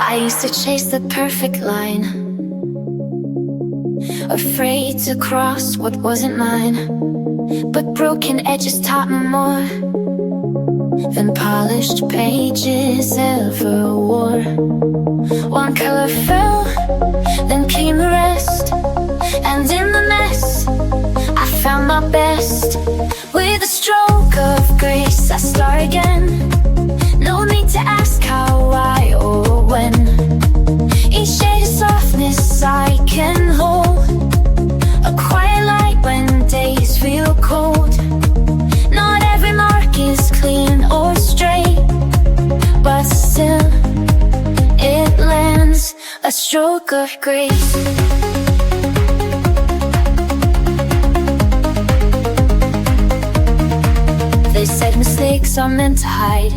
I used to chase the perfect line, afraid to cross what wasn't mine. But broken edges taught me more than polished pages ever wore. One color fell, then came the rest, and in the mess I found my best. With a stroke of grace I start again. No need to ask how, why, or when. Each shade of softness I can hold, a quiet light when days feel cold. Not every mark is clean or straight, but still it lands, a stroke of grace. They said mistakes are meant to hide,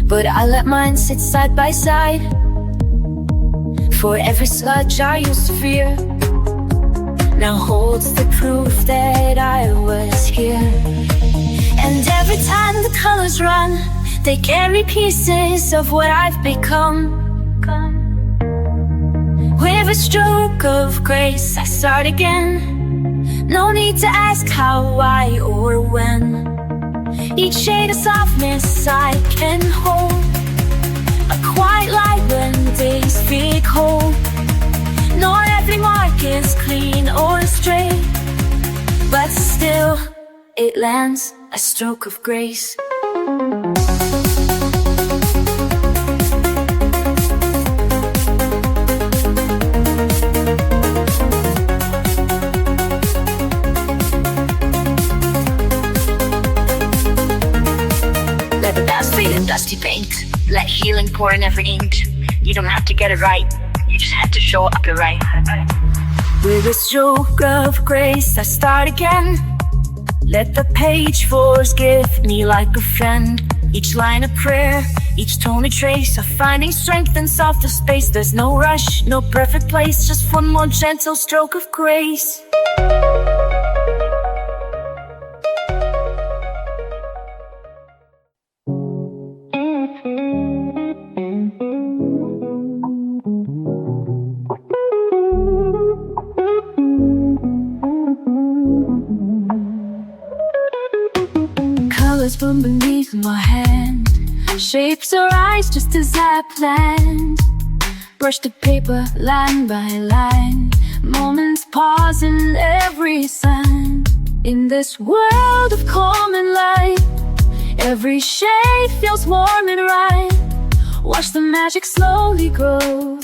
but I let mine sit side by side. For every sludge I used to fear now holds the proof that I was here. And every time the colors run, they carry pieces of what I've become. With a stroke of grace I start again. No need to ask how, why, or when. Each shade of softness I can hold, a quiet light when days feel cold. Not every mark is clean or straight, but still it lands, a stroke of grace. Let the past fade in dusty paint, let healing pour in every ink. You don't have to get it right, you just have to show up your right. With a stroke of grace I start again. Let the page forgive me like a friend. Each line a prayer, each tone a trace of finding strength in softer space. There's no rush, no perfect place, just one more gentle stroke of grace. From beneath my hand, shapes arise just as I planned. Brush the paper line by line, moments pause in every sign. In this world of calm and light, every shade feels warm and right. Watch the magic slowly grow,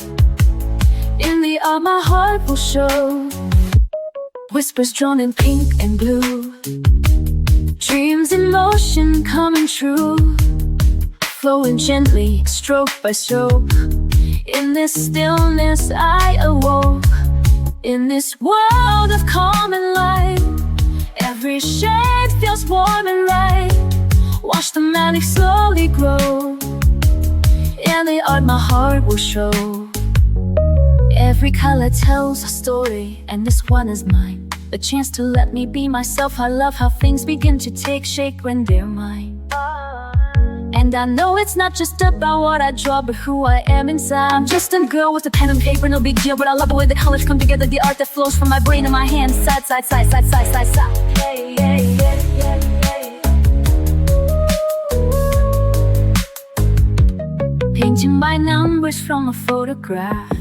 in the art my heart will show. Whispers drawn in pink and blue, dreams in motion coming true, flowing gently, stroke by stroke. In this stillness I awoke, in this world of calm and light. Every shade feels warm and right. Watch the magic slowly grow, and the art my heart will show. Every color tells a story, and this one is mine. A chance to let me be myself. I love how things begin to take shape when they're mine. And I know it's not just about what I draw, but who I am inside. I'm just a girl with a pen and paper, no big deal. But I love the way the colors come together, the art that flows from my brain and my hands. Side, side, side, side, side, side, side. Hey, hey, hey, hey, hey. Painting by numbers from a photograph,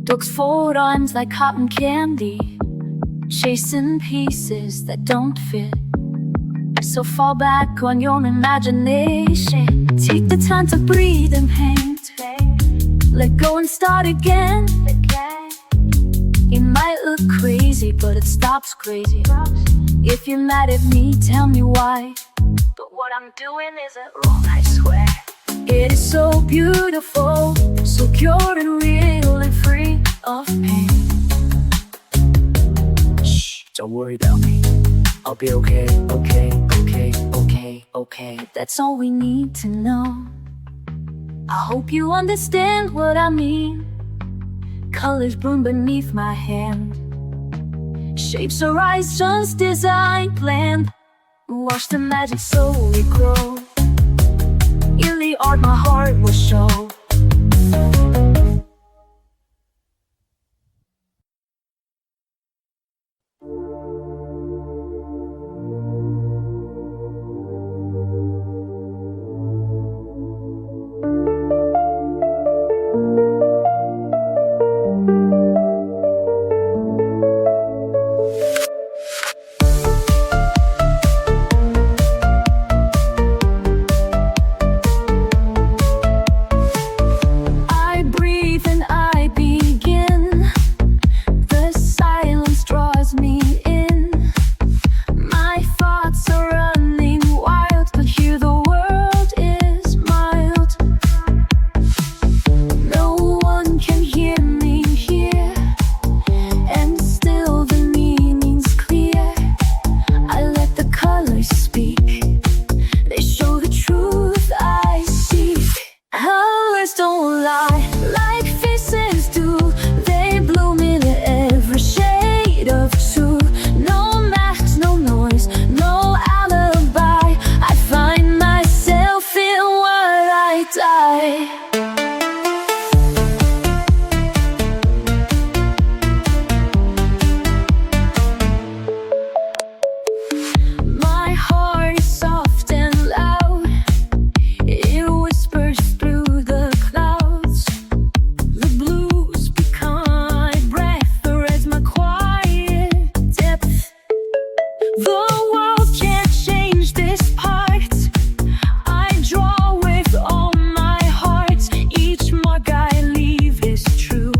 dogs fold arms like cotton candy, chasing pieces that don't fit. So fall back on your imagination. Take the time to breathe and paint. Let go and start again. It might look crazy, but it stops crazy. If you're mad at me, tell me why. But what I'm doing isn't wrong, I swear. It is so beautiful, so pure and real and free of pain. Don't worry about me, I'll be okay, okay, okay, okay, okay. That's all we need to know. I hope you understand what I mean. Colors bloom beneath my hand, shapes arise just as I planned. Watch the magic slowly grow, in the art my heart will show. die. My heart is soft and loud. It whispers through the clouds. The blues become my breath, erase my quiet depth. The world can't change this part. I draw with all my heart. Each mark I leave is true.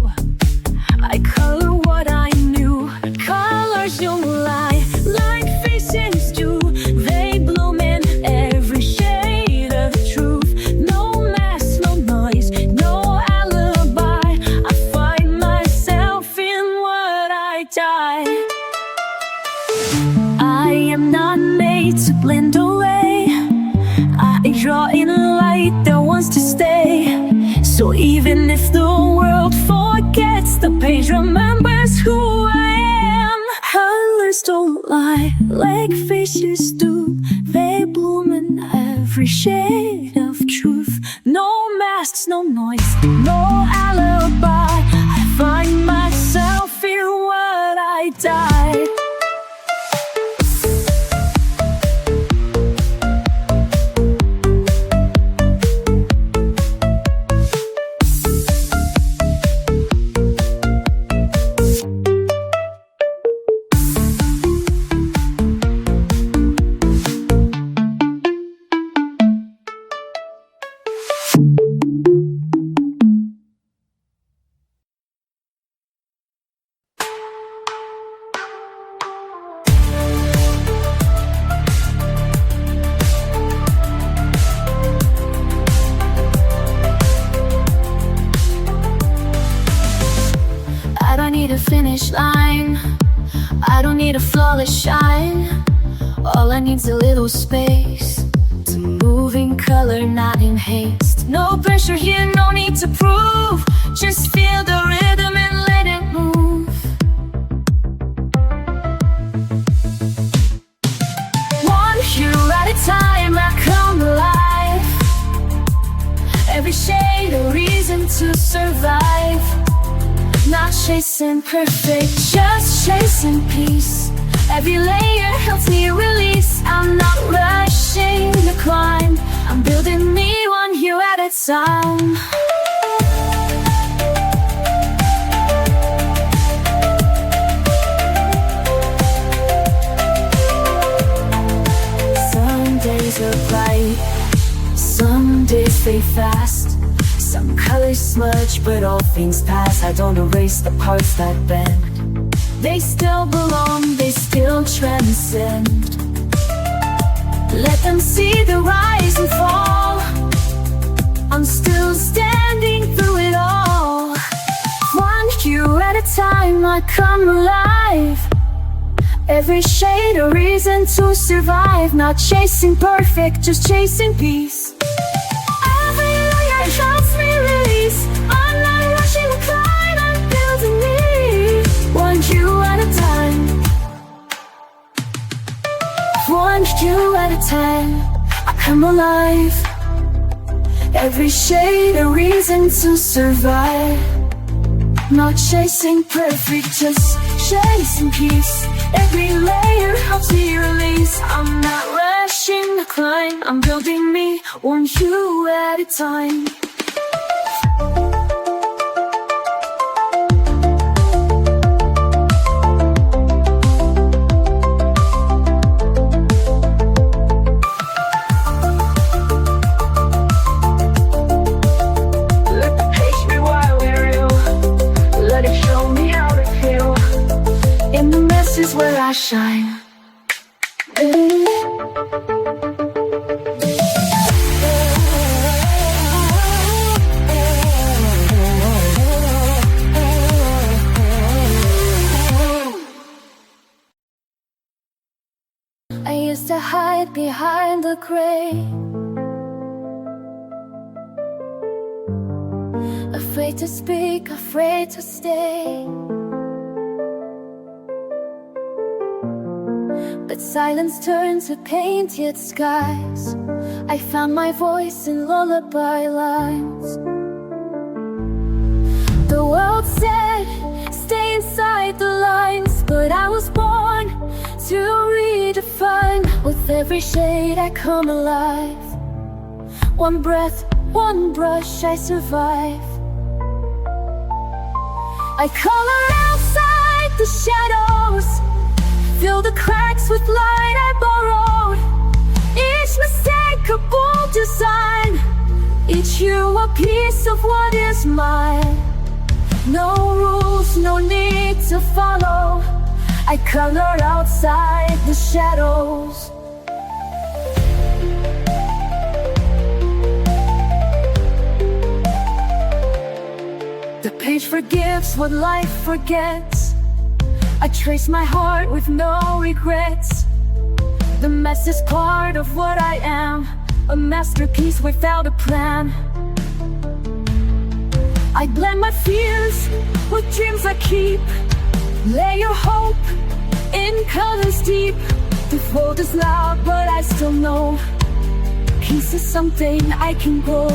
I color what I knew. Colors don't lie, like faces do. They bloom in every shade of truth. No mask, no noise, no alibi. I find myself in what I die. I am not made to blend away. I draw in a light that wants to stay. So even if the world forgets, the page remembers who I am. Colors don't lie, like faces do. They bloom in every shade of truth. No masks, no noise, no alibi. I find myself in what I die. I don't need a finish line. I don't need a flawless shine. All I need's a little space to move in color, not in haste. No pressure here, no need to prove. Just feel the rhythm and let it move. One hue at a time, I come alive. Every shade a reason to survive. Not chasing perfect, just chasing peace. Every layer helps me release. I'm not rushing the climb. I'm building me one hue at a time. Some days are bright, some days fade fast. Some colors smudge, but all things pass. I don't erase the parts that bend. They still belong, they still transcend. Let them see the rise and fall. I'm still standing through it all. One hue at a time, I come alive. Every shade a reason to survive. Not chasing perfect, just chasing peace. Every layer helps me release. I'm not rushing the climb, I'm building me one hue at a time. One hue at a time, I come alive. Every shade a reason to survive. Not chasing perfect, just chasing peace. Every layer helps me release. I'm not rushing the climb, I'm building me one hue at a time. Let the page be wild and real. Let it show me how to feel. In the mess is where I shine. I used to hide behind the gray, afraid to speak, afraid to stay. But silence turned to painted skies. I found my voice in lullaby lines. The world said, stay inside the lines, but I was born to redefine. With every shade I come alive. One breath, one brush, I survive. I color outside the shadows, fill the cracks with light I borrowed. Each mistake a bold design, each hue a piece of what is mine. No rules, no need to follow. I color outside the shadows. The page forgives what life forgets. I trace my heart with no regrets. The mess is part of what I am, a masterpiece without a plan. I blend my fears with dreams I keep. Lay your hope in colors deep. The world is loud, but I still know peace is something I can grow.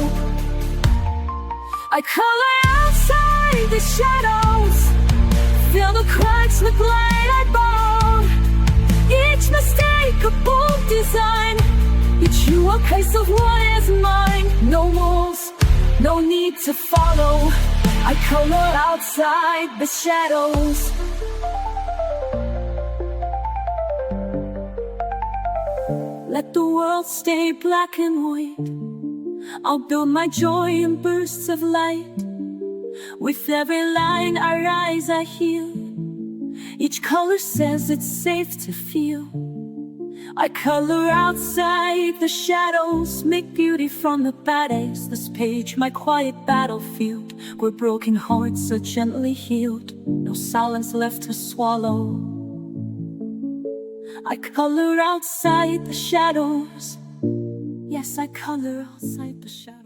I color outside the shadows, fill the cracks with light I borrowed. Each mistake a bold design, each hue a piece of what is mine. No rules, no need to follow. I color outside the shadows. Let the world stay black and white. I'll build my joy in bursts of light. With every line I rise, I heal. Each color says it's safe to feel. I color outside the shadows, make beauty from the bad days. This page, my quiet battlefield, where broken hearts are gently healed. No silence left to swallow. I color outside the shadows. Yes, I color outside the shadows.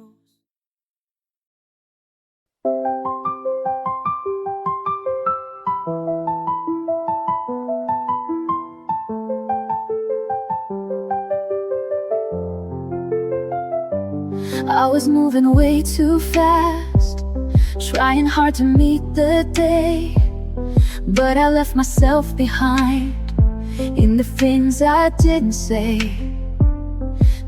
I was moving way too fast, trying hard to meet the day. But I left myself behind in the things I didn't say.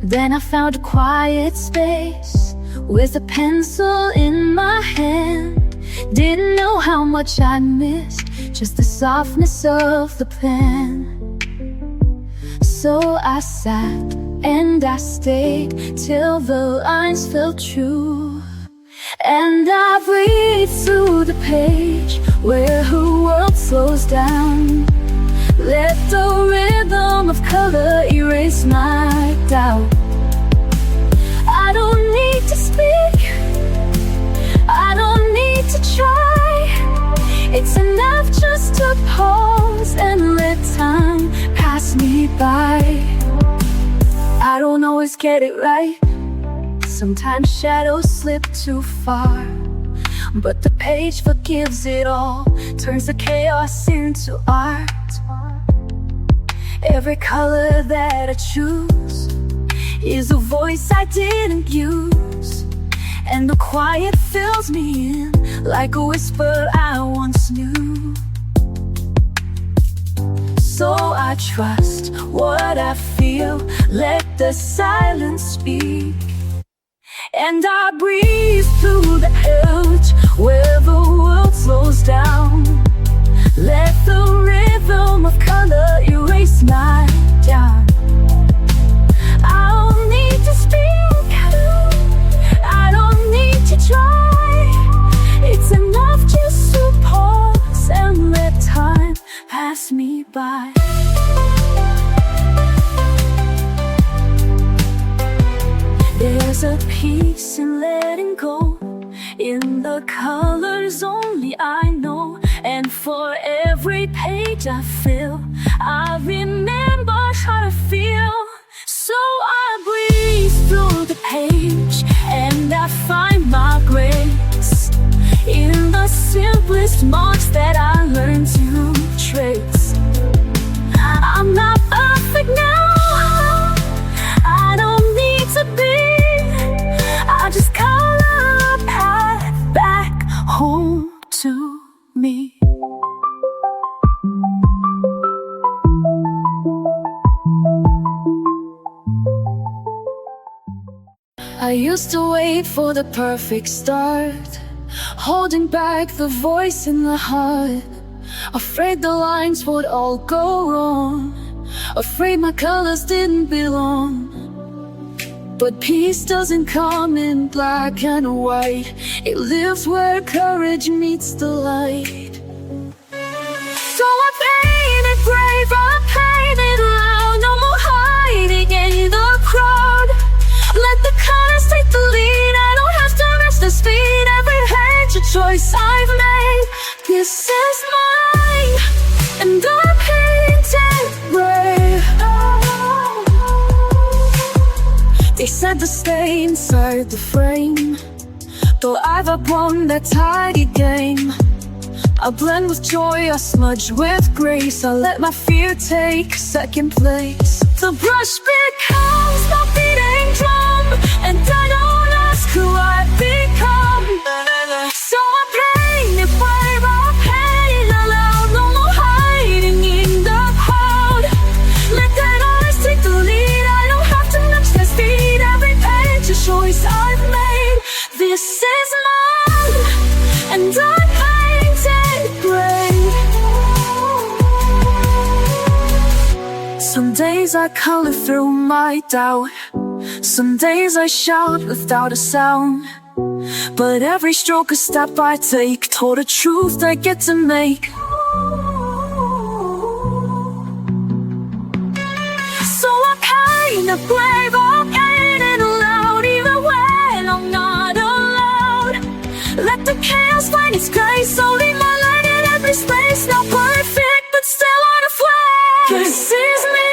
Then I found a quiet space with a pencil in my hand. Didn't know how much I missed, just the softness of the pen. So I sat and I stayed till the lines felt true. And I breathed through the page where her world slows down. Let the rhythm of color erase my doubt. I don't need to speak, I don't need to try. It's enough just to pause and let time pass me by. I don't always get it right. Sometimes shadows slip too far, but the page forgives it all, turns the chaos into art. Every color that I choose is a voice I didn't use, and the quiet fills me in like a whisper I once knew. So I trust what I feel, let the silence speak. And I breathe through the edge where the world slows down. Let the rhythm of color erase my doubt. I don't need to speak, I don't need to try. It's enough just to pause and let time pass me by. There's a peace in letting go, in the colors only I know. And for every page I fill, I remember how to feel. So I breathe through the page and I find my grace in the simplest marks that I learned to trace. I'm not perfect now, I don't need to be I used to wait for the perfect start, holding back the voice in the heart, afraid the lines would all go wrong, afraid my colors didn't belong. But peace doesn't come in black and white, it lives where courage meets the light. So I painted brave, I painted loud, no more hiding in the crowd. Let the colors take the lead, I don't have to rush the speed. Every page a choice I've made, this is mine, and I painted brave. They said to stay inside the frame, though I've upon that tidy game. I blend with joy, I smudge with grace, I let my fear take second place. The brush becomes my beating drum, and I don't ask who I've become. So I paint it brave, I paint it aloud, no more hiding in the crowd. Let that eyes take the lead, I don't have to match their speed. Every page a choice I've made, this is mine, and I some days I color through my doubt, some days I shout without a sound. But every stroke a step I take toward a truth I get to make. So I paint it brave, I paint it loud, even when I'm not allowed. Let the chaos find its grace, so leave my light in every space. Not perfect, but still on a flame. This is me.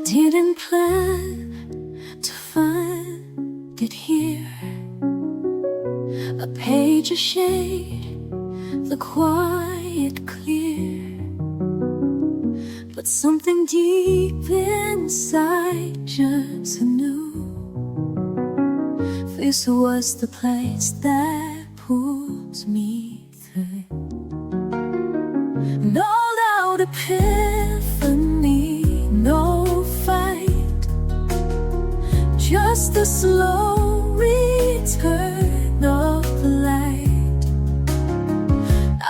Didn't plan to find it here, a page, a shade, the quiet clear. But something deep inside just knew this was the place that pulls me through. No loud epiphany, no fight, just the slow return of the light.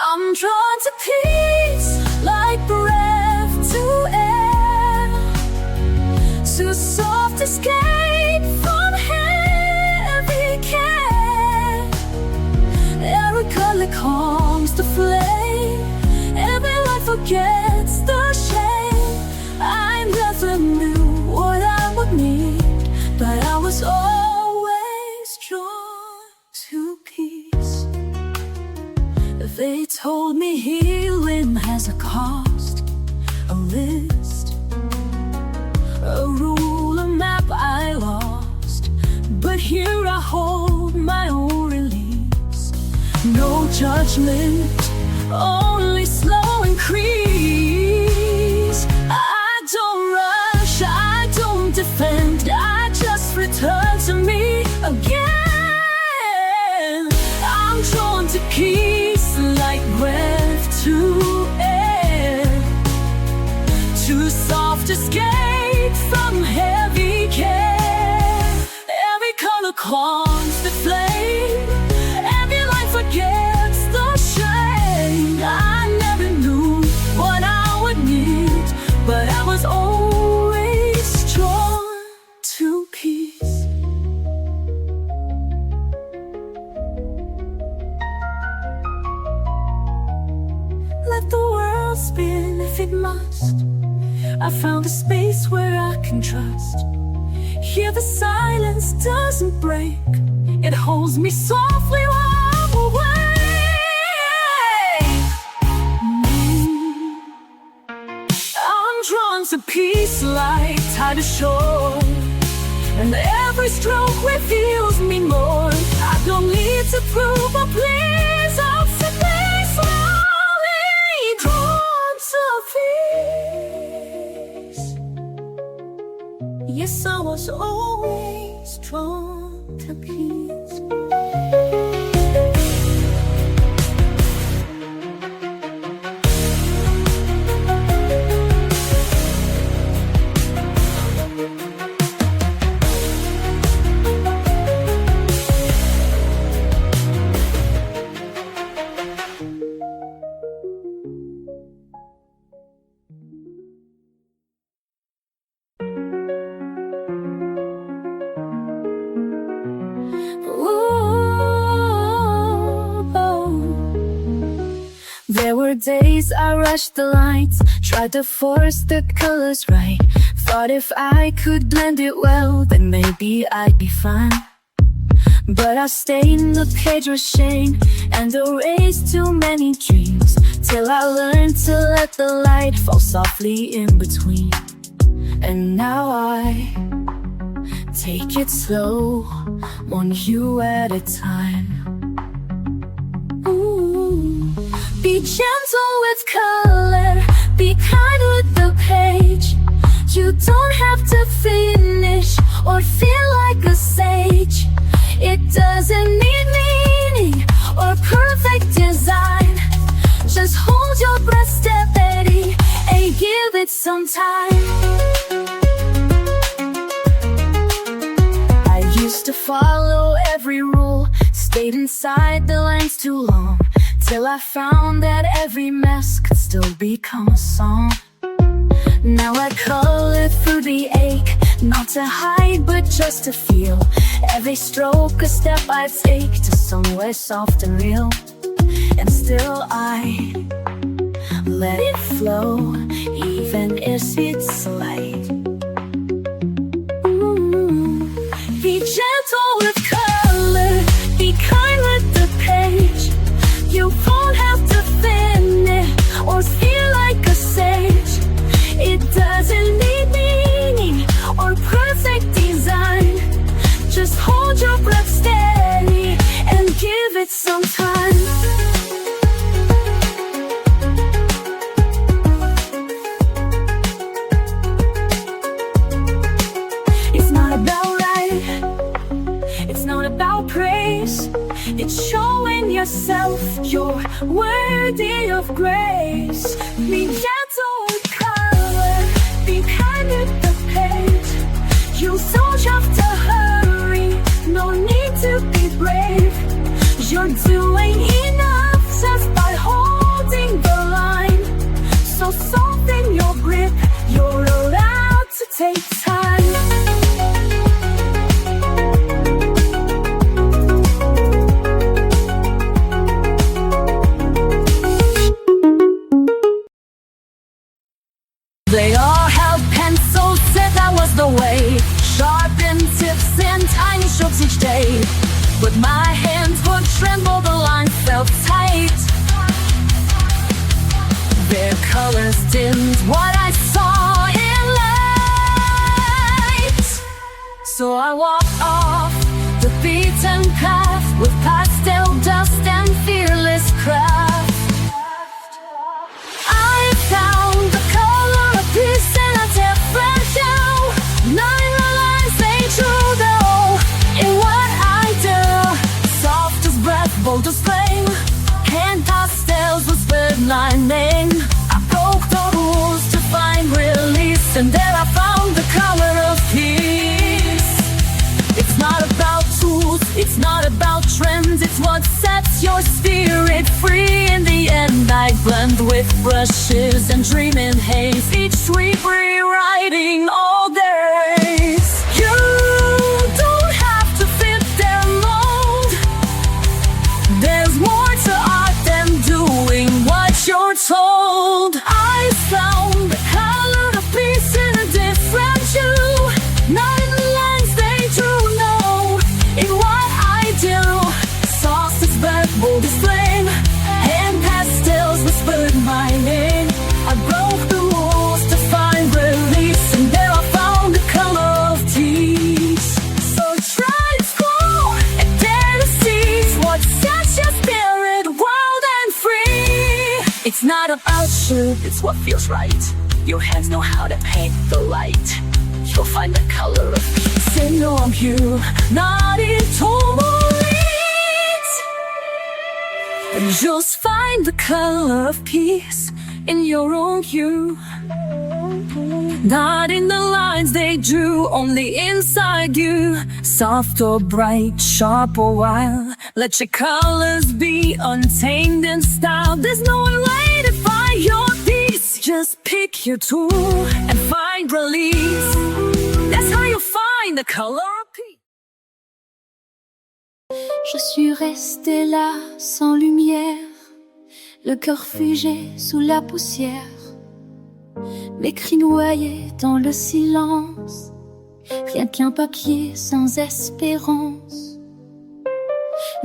I'm drawn to peace like breath to air, to soft escape from heavy care. Every color calms the flame, every light forgets the shame. I never knew what I would need, but I was always drawn to peace. They told me healing has a cost, a list, a rule, a map I lost. But here I hold my own release. No judgment, only slow increase. I don't rush, I don't defend, I just return to me again. I'm drawn to peace like breath to air, too soft escape from heavy care. Every color calms the flame, every light forgets the shame. I never knew what I would need, but I was always drawn to peace. Let the world spin if it must. I found a space where I can trust. Here the silence doesn't break, it holds me softly while I'm away. I'm drawn to peace face like tide ashore, and every stroke reveals me more. I don't need to prove a place, I'll simply slowly drawn to peace. Yes, I was always drawn to peace. There were days I rushed the lights, tried to force the colors right. Thought if I could blend it well, then maybe I'd be fine. But I stained the page with shame and erased too many dreams, till I learned to let the light fall softly in between. And now I take it slow, one hue at a time. Be gentle with color, be kind with the page. You don't have to finish or feel like a sage. It doesn't need meaning or perfect design. Just hold your breath steady and give it some time. I used to follow every rule, stayed inside the lines too long, till I found that every mess could still become a song. Now I color through the ache, not to hide but just to feel. Every stroke a step I take to somewhere soft and real. And still I let it flow, even if it's light. Be gentle with color, be kind with the page. You don't have to finish or feel like a sage. It doesn't need meaning or perfect design. Just hold your breath steady and give it some time. It's not about right, it's not about praise. It's showing yourself you're worthy of grace. Be gentle with color, be kind with the page. You don't have to hurry, no need to be brave. You're doing enough just by holding the line. So soften your grip, you're allowed to take time. They all held pencils, said that was the way. Sharpened tips and tiny strokes each day. But my hands would tremble, the lines felt tight. Their colors dimmed what I saw in light. So I walked off the beaten path with pastel dust and fearless craft. I found the color of peace in a different hue. Nine lines they true though in what I do. Soft as breath, bold as flame, hand pastels whispered my name. I broke the rules to find release, and there I found the color of peace. It's not about tools, it's not about trends, it's what sets your spirit free. In the end I blend with brushes and dream in haze, each sweep rewriting all days. You don't have to fit their mold. There's more to art than doing what you're told. I found the color of peace in a different hue. Nine lines they drew no in what I do. Soft as breath, bold as flame, hand pastels whispered my name. I broke the rules to find release, and about you, it's what feels right. Your hands know how to paint the light. You'll find the color of peace in your hue, not in tourmaline. And you'll find the color of peace in your own hue, not in the lines they drew, only inside you. Soft or bright, sharp or wild, let your colors be untamed in style. There's no one way to find your peace. Just pick your tool and find release. That's how you'll find the color of peace. Je suis restée là sans lumière, le cœur figé sous la poussière, mes cris noyés dans le silence, rien qu'un papier sans espérance.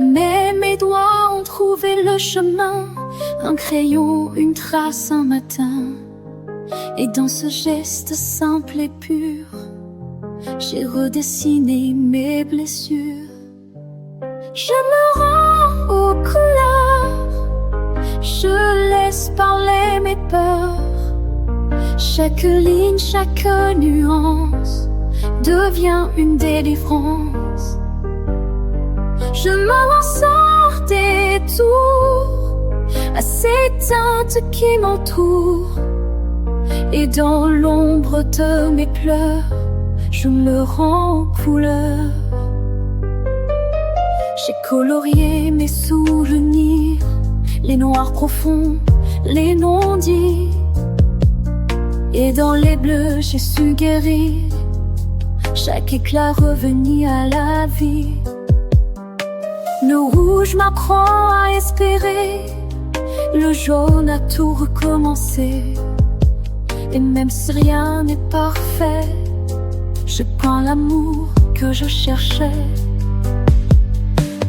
Mais mes doigts ont trouvé le chemin, un crayon, une trace, un matin. Et dans ce geste simple et pur, j'ai redessiné mes blessures. Je me rends aux couleurs, je laisse parler mes peurs. Chaque ligne, chaque nuance devient une délivrance. Je me lance sans détour à ces teintes qui m'entourent. Et dans l'ombre de mes pleurs, je me rends aux couleurs. J'ai colorié mes souvenirs, les noirs profonds, les non-dits. Et dans les bleus, j'ai su guérir chaque éclat revenu à la vie. Le rouge m'apprend à espérer, le jaune a tout recommencé. Et même si rien n'est parfait, je prends l'amour que je cherchais.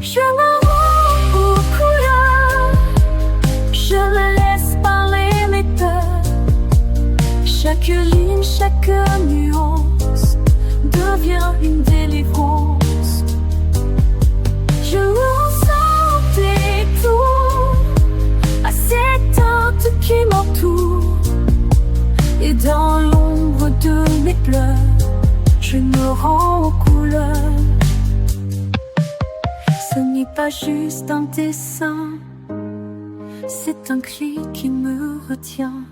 Je me rends aux couleurs, je me laisse parler mes peurs. Chaque ligne, chaque nuance devient une délivrance. Je ressens des tours à ces teintes qui m'entourent. Et dans l'ombre de mes pleurs, je me rends aux couleurs. Ce n'est pas juste un dessin, c'est un cri qui me retient.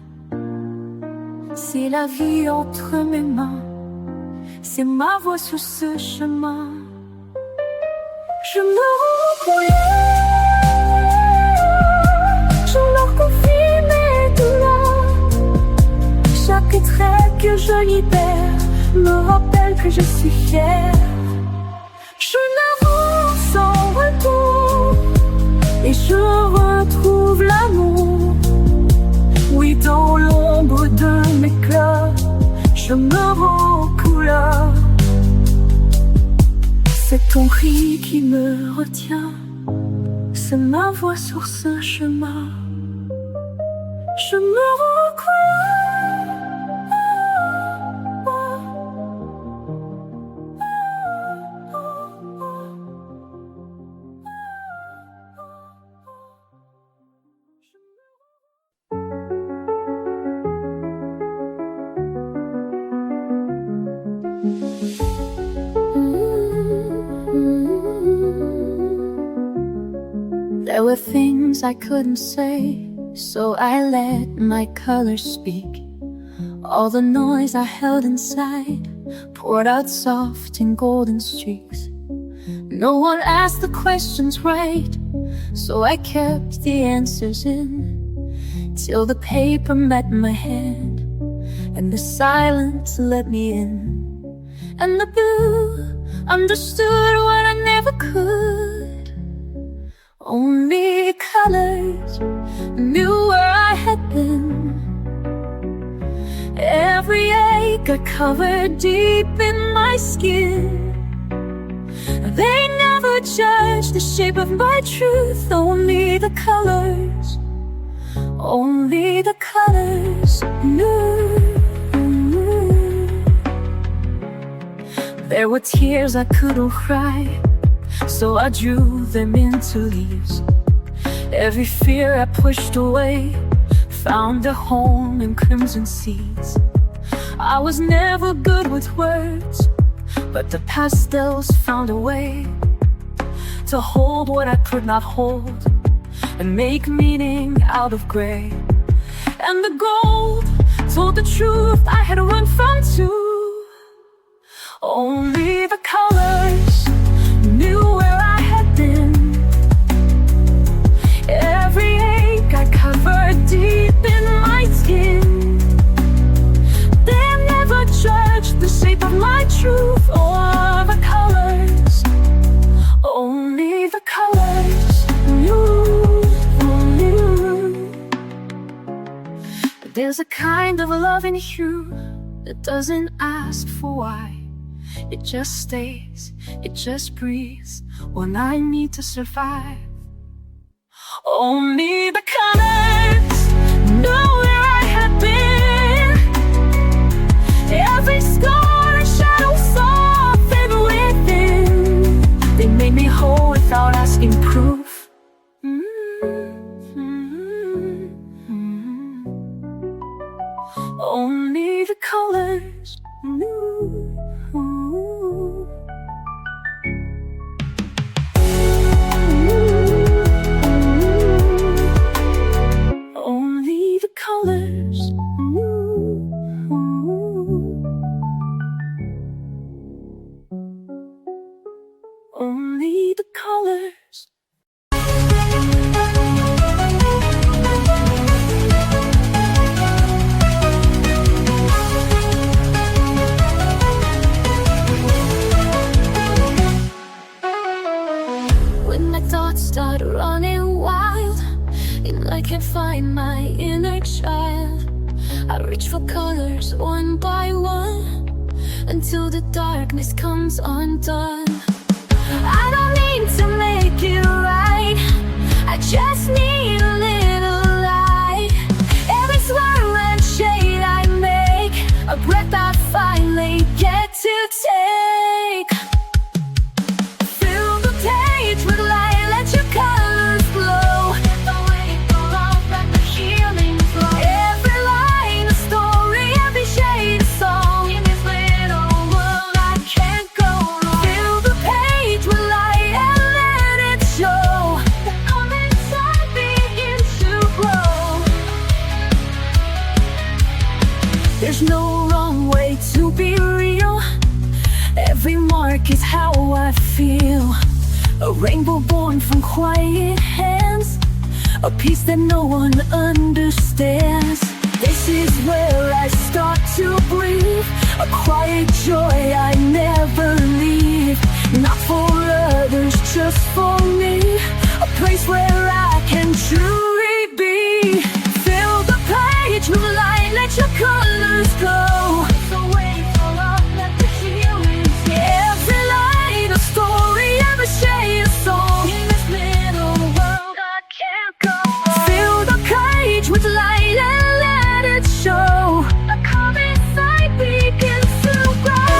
C'est la vie entre mes mains, c'est ma voix sur ce chemin. Je me rends aux couleurs, je leur confie mes douleurs. Chaque trait que je libère me rappelle que je suis fière. Je n'avance sans retour et je retrouve l'amour. Oui, dans l'ombre de mes cœurs, je me rends aux couleurs. C'est ton cri qui me retient, c'est ma voix sur ce chemin. Je me rends aux couleurs. There were things I couldn't say, so I let my colors speak. All the noise I held inside poured out soft in golden streaks. No one asked the questions right, so I kept the answers in, till the paper met my hand and the silence let me in. And the blue understood what I never could. Only colors knew where I had been. Every ache I covered deep in my skin. They never judged the shape of my truth. Only the colors knew. There were tears I couldn't cry, so I drew them into leaves. Every fear I pushed away found a home in crimson seas. I was never good with words, but the pastels found a way to hold what I could not hold and make meaning out of gray. And the gold told the truth I had run from too. Only the colors knew where I had been. Every ache I covered deep in my skin. They never judged the shape of my truth or the colors. Only the colors knew, knew. But there's a kind of love in you that doesn't ask for why. It just stays, it just breathes when I need to survive. Only the colors knew where I had been. Every scar and shadow softened within. They made me whole without asking proof. Only the colors knew. Only the colors knew. Only the colors. When my thoughts start running wild and I can't find my inner child, I reach for colors one by one until the darkness comes undone. I don't need to make it right, I just need a little light. Every swirl and shade I make, a breath I finally get to take. Fill the page with light, let your colors glow. The weight fall off, let the healing flow. Every line a story, every shade a song. In this little world I can't go wrong. Fill the page with light and let it show. The calm inside begins to grow. There's no wrong way to be real. Every mark is how I feel. A rainbow born from quiet hands, a piece that no one understands. This is where I start to breathe, a quiet joy I never leave. Not for others, just for me, a place where I can truly be. Fill the page with light, let your colors go. So wait for love, let the healing flow. Every light a story, every shade a song. In this little world I can't go wrong. Fill the page with light and let it show. The calm inside begins to grow.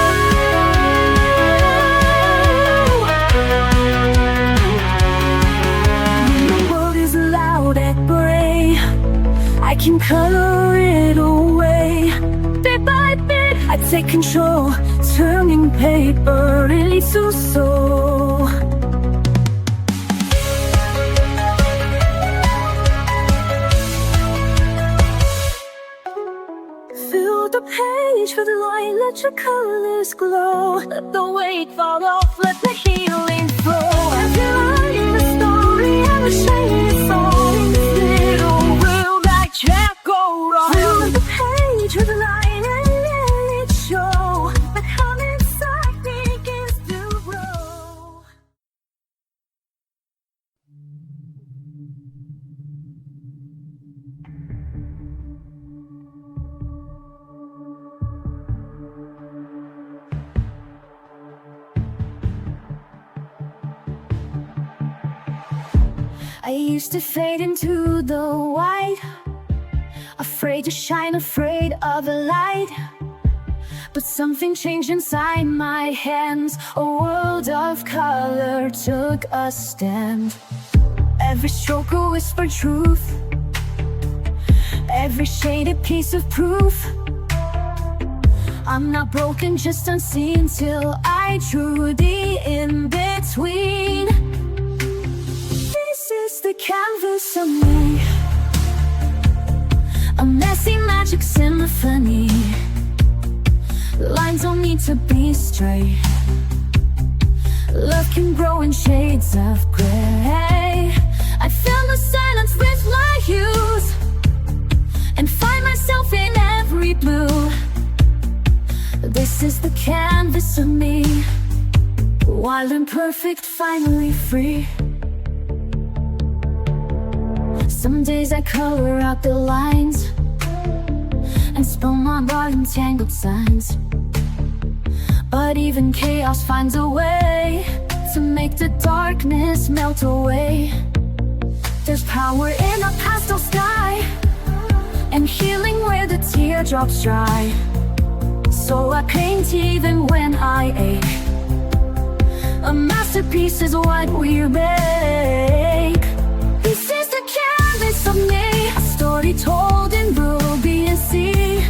When the world is loud and gray, I can color it away. Bit by bit, I take control, turning paper into soul. Fill the page with light, let your colors glow. Let the weight fall off, let the healing flow. Every line in the story, every shade is song. In this little world I can't go wrong. Fill the page with light and let it show. The calm inside begins to grow. I used to fade into the white, afraid to shine, afraid of the light. But something changed inside my hands. A world of color took a stand. Every stroke a whispered truth, every shaded piece of proof. I'm not broken, just unseen, till I drew the in-between. This is the canvas of me, a messy magic symphony. Lines don't need to be straight. Love can grow in shades of gray. I fill the silence with my hues and find myself in every blue. This is the canvas of me, wild and perfect, finally free. Some days I color out the lines and spill my blood in tangled signs. But even chaos finds a way to make the darkness melt away. There's power in a pastel sky and healing where the teardrops dry. So I paint even when I ache. A masterpiece is what we make. This is the canvas of me, a story told in ruby and sea.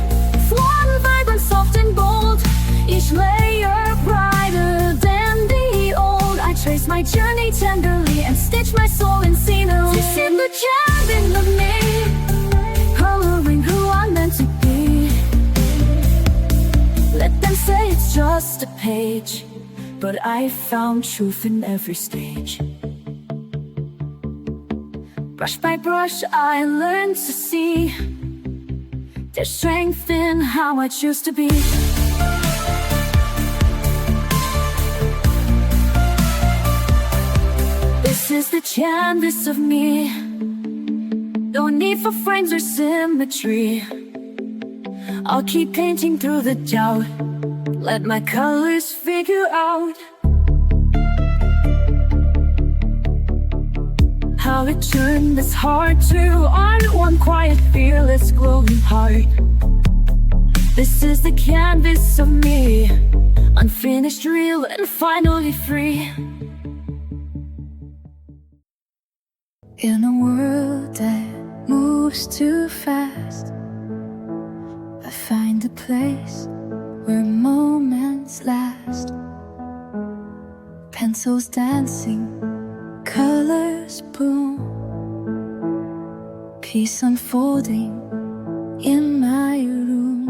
Flawed, vibrant, soft and bold, each layer brighter than the old. I trace my journey tenderly and stitch my soul in scenery. This is the canvas of me, coloring who I'm meant to be. Let them say it's just a page, but I found truth in every stage. Brush by brush I learned to see there's strength in how I choose to be. This is the canvas of me, no need for frames or symmetry. I'll keep painting through the doubt, let my colors figure out how it turned this heart to art. One quiet, fearless, glowing heart. This is the canvas of me, unfinished, real, and finally free. In a world that moves too fast, I find a place where moments last. Pencils dancing, colors bloom, peace unfolding in my room.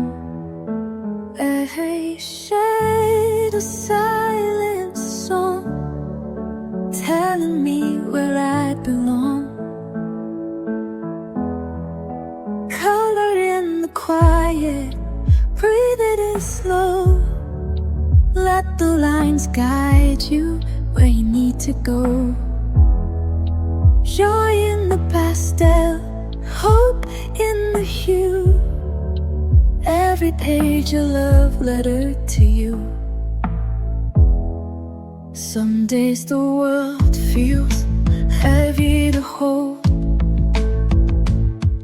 Every shade a silent song, telling me where I belong. Color in the quiet, breathe it in slow. Let the lines guide you where you need to go. Joy in the pastel, hope in the hue. Every page a love letter to you. Some days the world feels heavy to hold,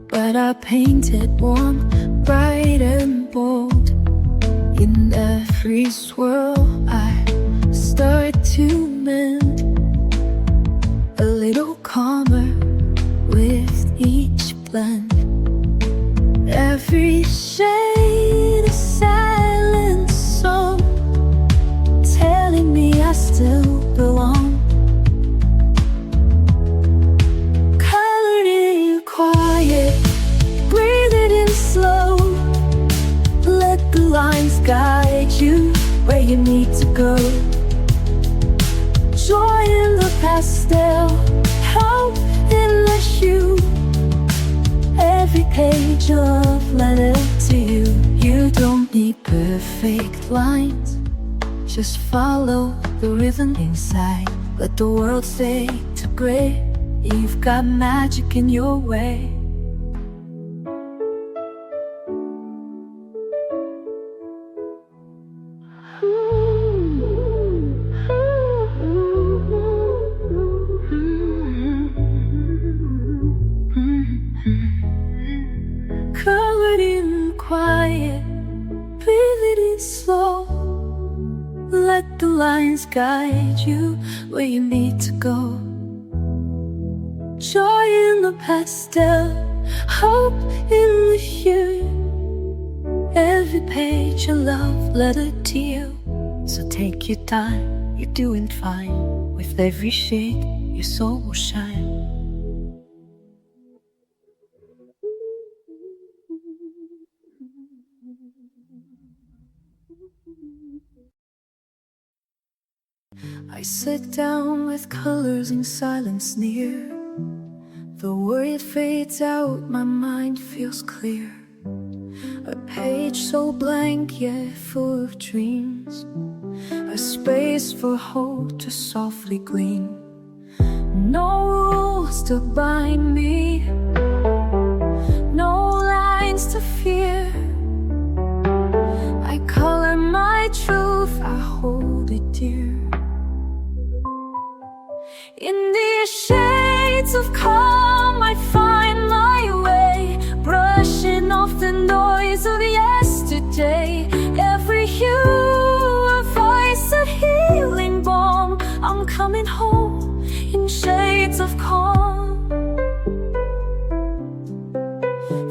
but I paint it warm, bright and bold. In every swirl I start to mend, a little calmer with each blend. Every shade a silent song, telling me I still belong. Color in quiet, breathe it in slow. Let the lines guide you where you need to go. Joy in the pastel, hope in the hue. Every page of letter to you. You don't need perfect lines, just follow the rhythm inside. Let the world fade to gray. You've got magic in your way. Covered in quiet, breathe it in slow. Let the lines guide you where you need to go. Joy in the pastel, hope in you. Every page a love letter to you. So take your time, you're doing fine. With every shade, your soul will shine. I sit down with colors in silence near. The worry fades out, my mind feels clear. A page so blank yet full of dreams. A space for hope to softly gleam. No rules to bind me, no lines to fear. I color my truth, I hold it dear. In these shades of calm I find my way, brushing off the noise of yesterday. Every hue a voice, a healing balm. I'm coming home in shades of calm.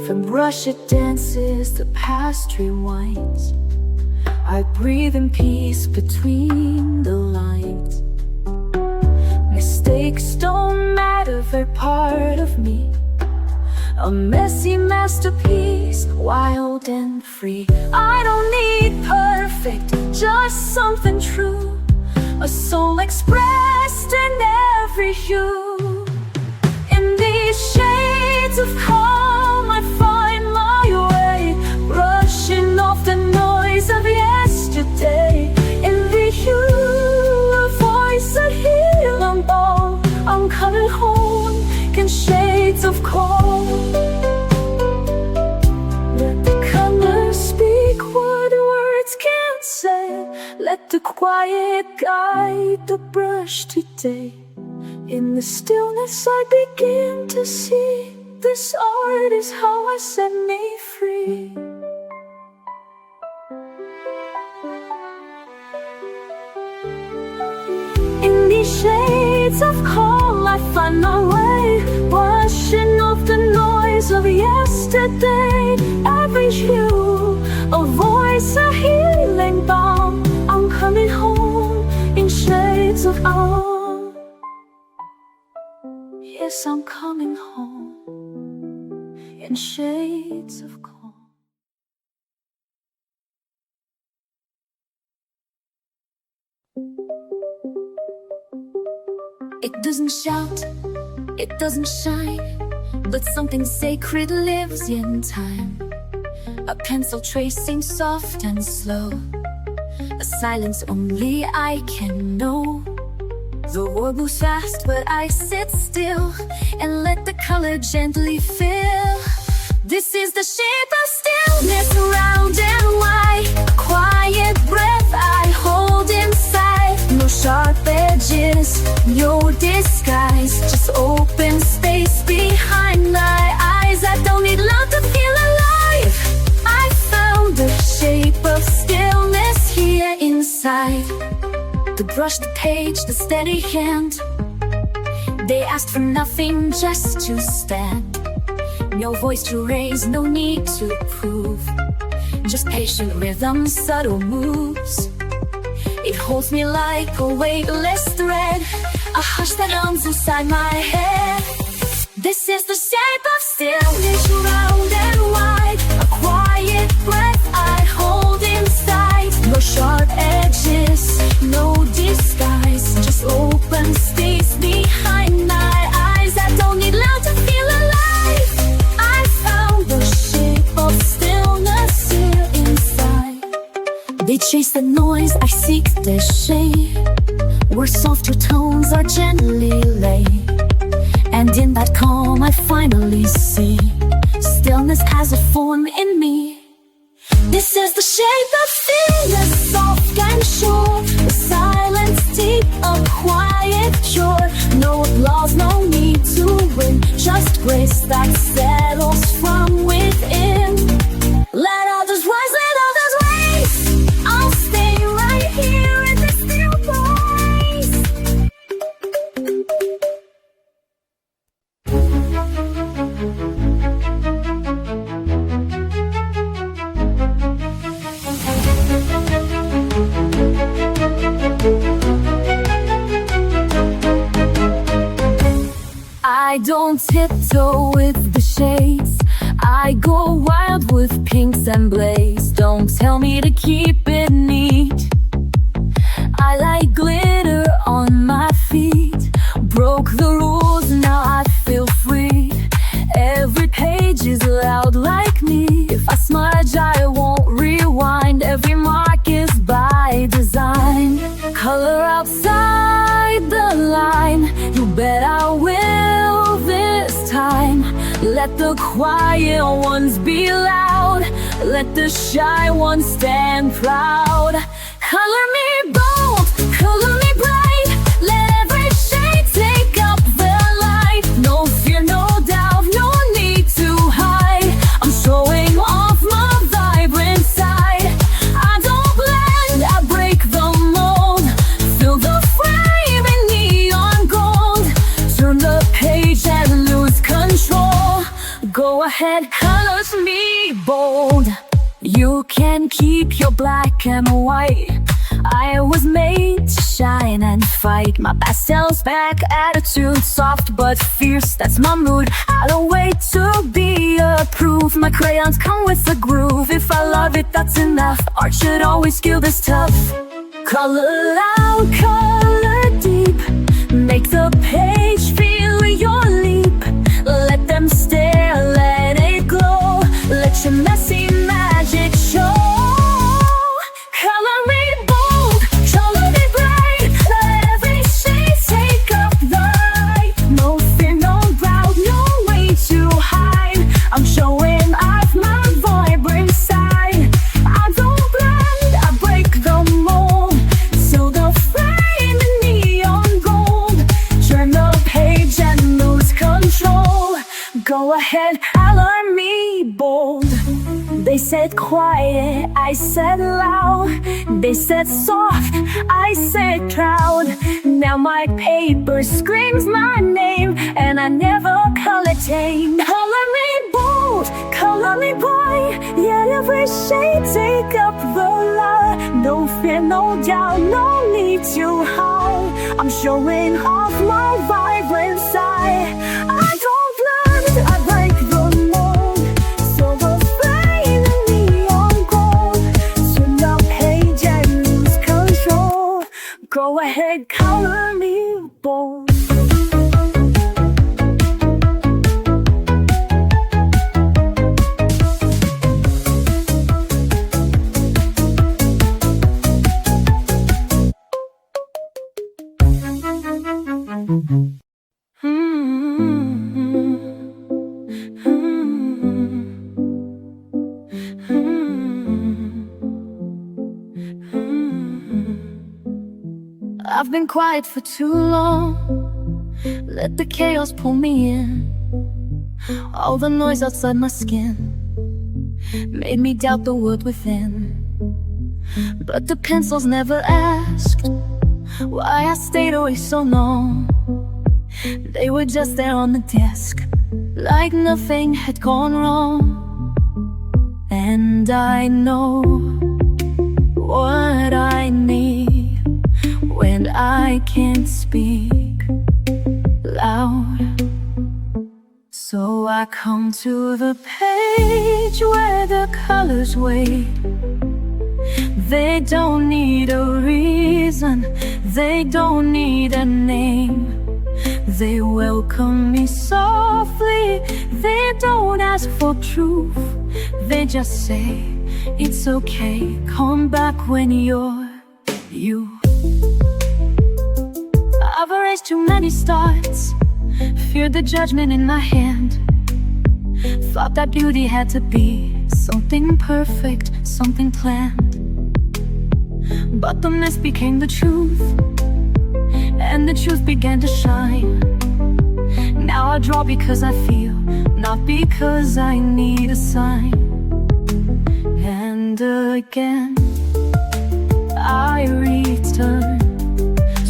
From brushed dances the past rewinds. I breathe in peace between the lines. Mistakes don't matter, they're part of me. A messy masterpiece, wild and free. I don't need perfect, just something true. A soul expressed in every hue. In these shades of calm I find my way, brushing off the noise of yesterday. Every hue a voice, a healing balm. I'm coming home in shades of calm. Let the colors speak what words can't say. Let the quiet guide the brush today. In the stillness I begin to see, this art is how I set me free. In these shades of calm I find my way, brushing off the noise of yesterday. Every hue, a voice, a healing balm. I'm coming home in shades of calm. Yes, I'm coming home in shades of calm. It doesn't shout, it doesn't shine, but something sacred lives in time. A pencil tracing soft and slow, a silence only I can know. The world moves fast, but I sit still and let the color gently fill. This is the shape of stillness, round and wide. A quiet breath I hold inside. No sharp edges, no disguise, just open space behind my eyes. I don't need love to feel alive. I found the shape of stillness here inside. The brush, the page, the steady hand. They asked for nothing, just to stand. No voice to raise, no need to prove. Just patient rhythm, subtle moves. It holds me like a weightless thread, a hush that hums inside my head. This is the shape of stillness, round and wide. A quiet breath I hold inside. No sharp edges, no disguise, just open space behind my eyes. I don't need love to feel alive. I found the shape of stillness here inside. They chase the noise, I seek the shade, where softer tones are gently laid. And in that calm I finally see stillness has a form in me. This is the shape of stillness, soft and sure. The silence deep, a quiet cure. No applause, no need to win, just grace that settles from within. Let others rise, let others raise. I'll stay right here in this still voice. I don't tiptoe with the shades, I go wild with pinks and blaze. Don't tell me to keep it neat, I like glitter on my feet. Broke the rules, now I feel free. Every page is loud like me. If I smudge, I won't rewind. Every mark is by design. Color outside the line, you bet I will this time. Let the quiet ones be loud, let the shy ones stand proud. Color me bold, color me bright, let every shade take up the light. No fear, no doubt, no need to hide. I'm showing off my vibrant side. I don't blend, I break the mold. Fill the frame in neon gold. Turn the page and lose control. Go ahead, colors me bold. You can keep your black and white, I was made to shine and fight. My pastel's back, attitude soft but fierce, that's my mood. I don't wait to be approved. My crayons come with a groove. If I love it, that's enough. Art should always feel this tough. Color loud, color deep, make the page feel your leap. Let them stare, let it glow. Let your messy magic show. Color me bold, color me bright, let every shade take up the light. No fear, no doubt, no way to hide. I'm showing off my vibrant side. I don't blend, I break the mold. So the frame in neon gold. Turn the page and lose control. Go ahead, color me bold. They said quiet, I said loud. They said soft, I said proud. Now my paper screams my name, and I never color tame. Color me bold, color me bright, yet every shade take up the light. No fear, no doubt, no need to hide. I'm showing off my vibrant side. I don't blend, I break the mold. So the flame in neon gold. Turn the page and lose control. Go ahead, color me bold. I've been quiet for too long. Let the chaos pull me in. All the noise outside my skin made me doubt the world within. But the pencils never asked why I stayed away so long. They were just there on the desk, like nothing had gone wrong. And I know what I need when I can't speak loud. So I come to the page where the colors wait. They don't need a reason, they don't need a name. They welcome me softly, they don't ask for truth. They just say, it's okay, come back when you're you. I've erased too many starts, feared the judgment in my hand. Thought that beauty had to be something perfect, something planned. But the mess became the truth, and the truth began to shine. Now I draw because I feel, not because I need a sign. And again I return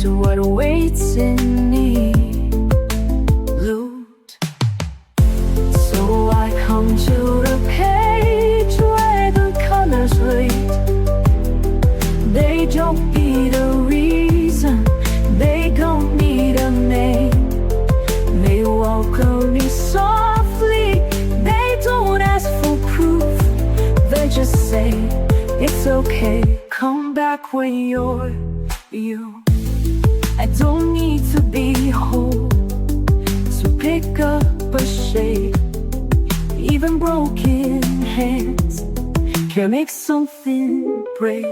to what awaits in me. Loot. So I come to the page where the colors wait. They don't need a reason, they don't need a name. They walk it's okay. Come back when you're you. I don't need to be whole to pick up a shade. Even broken hands can make something break.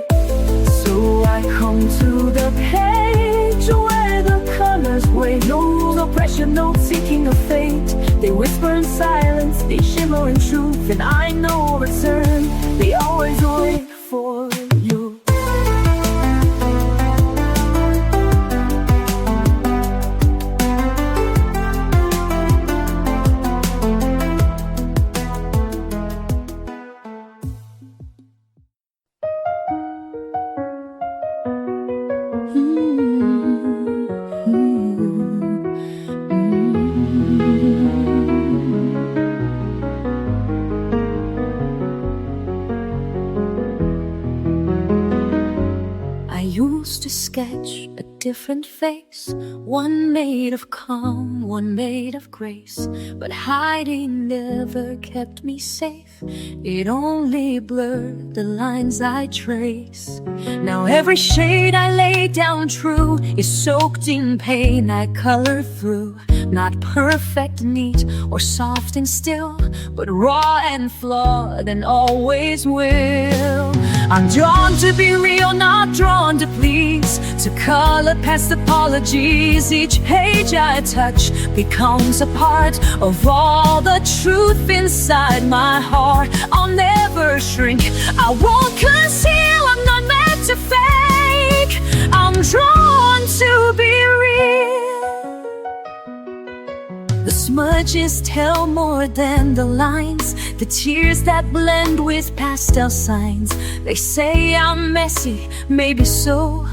So I come to the page where the colors wave. No rules, no pressure, no seeking of fate. They whisper in silence, they shimmer in truth, and I know return. They always wait for you. Used to sketch a different face, one made of calm, one made of grace. But hiding never kept me safe, it only blurred the lines I trace. Now every shade I lay down true is soaked in pain I color through. Not perfect, neat, or soft and still, but raw and flawed and always will. I'm drawn to be real, not drawn to please, to color past apologies. Each page I touch becomes a part of all the truth inside my heart. I'll never shrink, I won't conceal, I'm not meant to fake. I'm drawn to be real. The smudges tell more than the lines, the tears that blend with pastel signs. They say I'm messy, maybe so,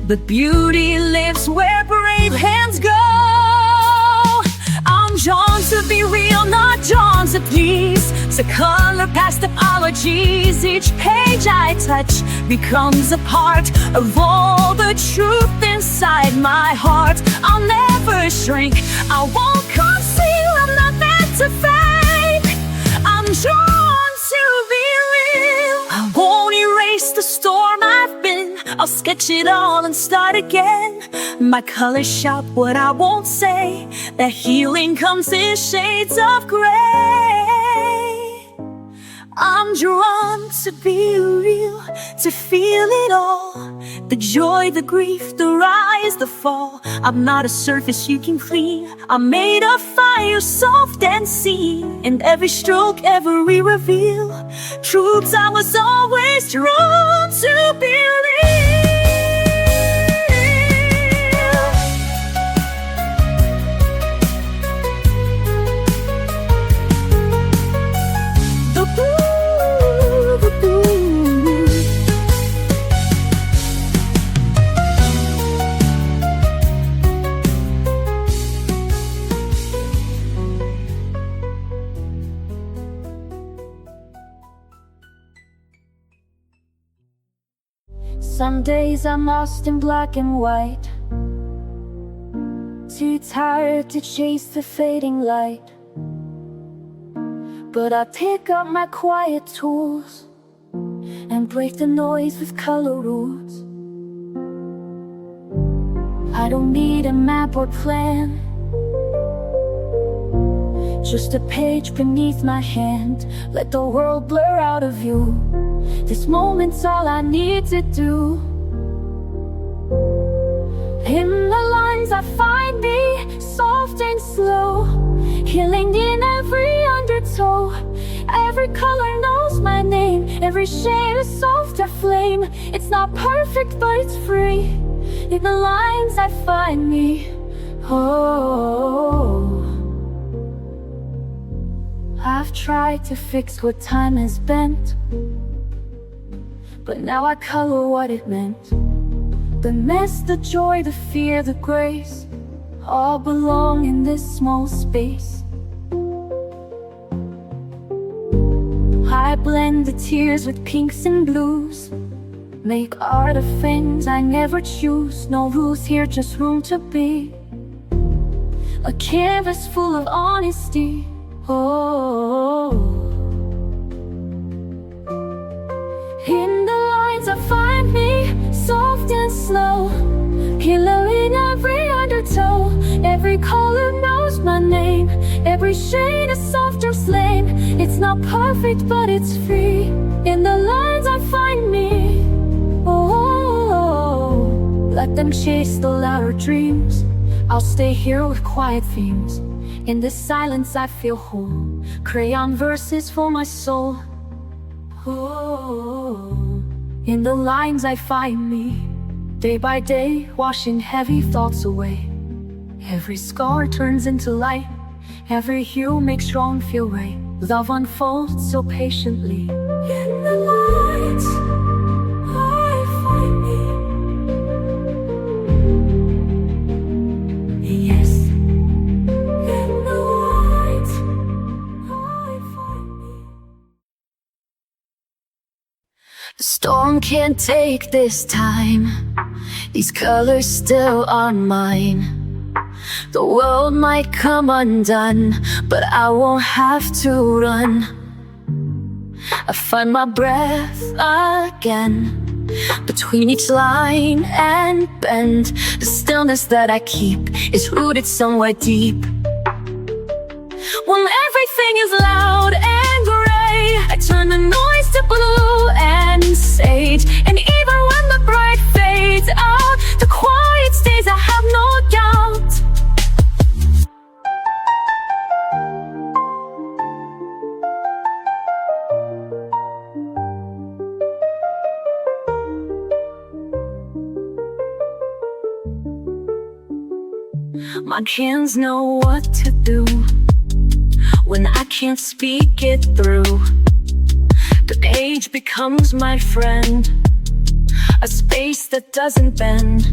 but beauty lives where brave hands go. I'm drawn to be real, not drawn to please, to color past apologies. Each page I touch becomes a part of all the truth inside my heart. I'll never shrink, I won't conceal, I'm not meant to fake. I'm drawn to be real. I won't erase the storm I've been, I'll sketch it all and start again. My colors shout what I won't say, that healing comes in shades of gray. I'm drawn to be real, to feel it all, the joy, the grief, the rise, the fall. I'm not a surface you can clean, I'm made of fire, soft and seen. In every stroke, every reveal, truths I was always drawn to believe. Some days I'm lost in black and white, too tired to chase the fading light. But I pick up my quiet tools and break the noise with color rules. I don't need a map or plan, just a page beneath my hand. Let the world blur out of view, this moment's all I need to do. In the lines I find me, soft and slow, healing in every undertow. Every color knows my name, every shade a softer flame. It's not perfect but it's free, in the lines I find me. Oh, I've tried to fix what time has bent, but now I color what it meant. The mess, the joy, the fear, the grace, all belong in this small space. I blend the tears with pinks and blues, make art of things I never choose. No rules here, just room to be, a canvas full of honesty. Oh, in the light lines that find me, soft and slow, pillowing every undertow. Every color knows my name, every shade a softer flame. It's not perfect, but it's free. In the lines I find me. Oh, let them chase the louder dreams. I'll stay here with quiet themes. In this silence I feel whole. Crayon verses for my soul. Oh, in the lines I find me. Day by day, washing heavy thoughts away. Every scar turns into light. Every hue makes wrong feel right. Love unfolds so patiently. In the lights, I find me. Yes, in the lights, I find me. The storm can't take this time. These colors still are mine. The world might come undone, but I won't have to run. I find my breath again between each line and bend. The stillness that I keep is rooted somewhere deep. When everything is loud and gray, I turn the noise to blue and sage. And even when the bright fades out, the quiet stays, I have no doubt. My hands know what to do when I can't speak it through. The page becomes my friend, a space that doesn't bend.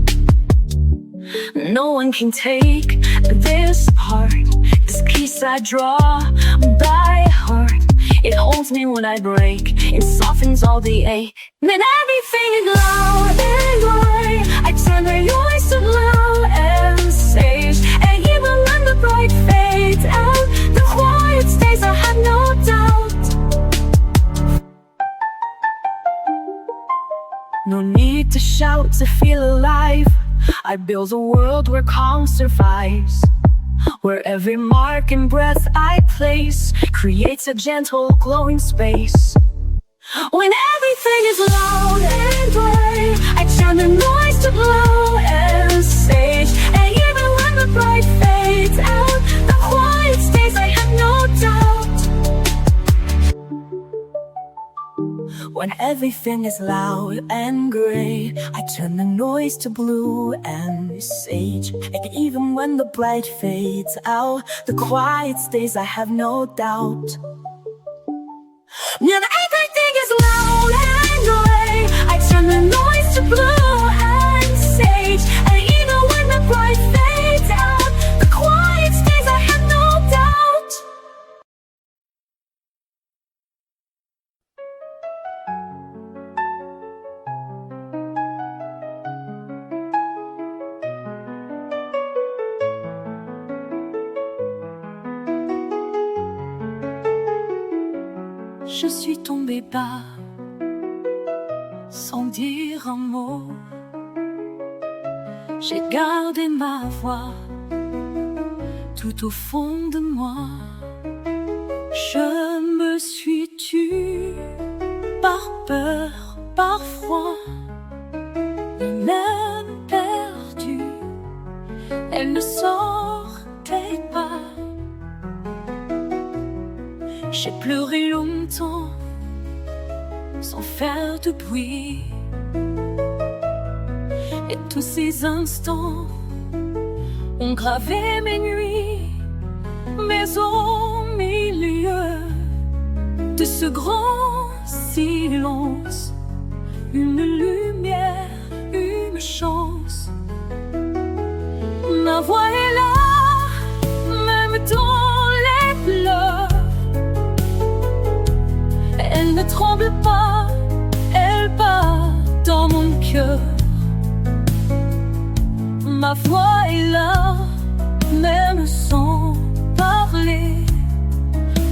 No one can take this part, this piece I draw by heart. It holds me when I break, it softens all the ache. Then everything is loud and gray, I turn the noise to blue and sage. And even when the bright fades out, the quiet stays, I have no doubt. No need to shout to feel alive. I build a world where calm survives, where every mark and breath I place creates a gentle glowing space. When everything is loud and gray, I turn the noise to blue and sage. And even when the bright fades out, the quiet stays, I have no doubt. When everything is loud and gray, I turn the noise to blue and sage. And even when the bright fades out, the quiet stays, I have no doubt. When everything is loud and gray, I turn the noise to blue and sage. And even when the bright fades out, the quiet stays, I have no doubt. Je suis tombée bas, sans dire un mot. J'ai gardé ma voix, tout au fond de moi. Je me suis tue, par peur, par froid, et même perdue. Elle ne sortait pas. J'ai pleuré longtemps, sans faire de bruit. Et tous ces instants ont gravé mes nuits. Mais au milieu de ce grand silence, une lumière, une chance. Ma voix est là, même dans les pleurs. Elle ne tremble pas, elle bat dans mon cœur. Ma voix est là, même sans parler.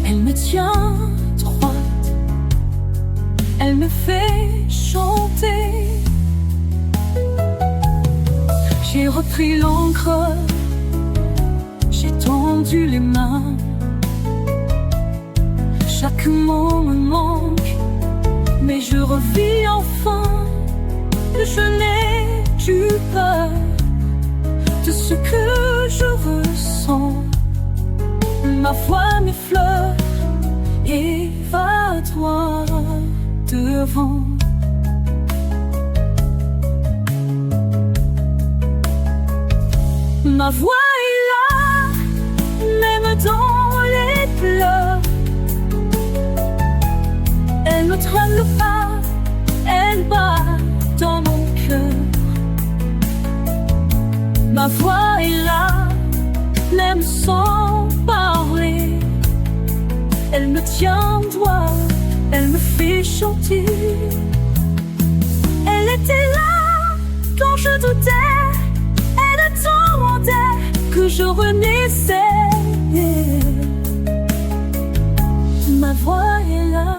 Elle me tient droite, elle me fait chanter. J'ai repris l'encre, j'ai tendu les mains. Chaque mot me manque, mais je revis enfin. Je n'ai plus peur de ce que je ressens. Ma voix m'effleure et va droit devant. Ma voix est là, même dans les pleurs. Elle me traîne le pas, elle bat dans mon cœur. Ma voix est là, même sans parler. Elle me tient droit, elle me fait chanter. Elle était là quand je doutais, elle attendait que je renaissais. Ma voix est là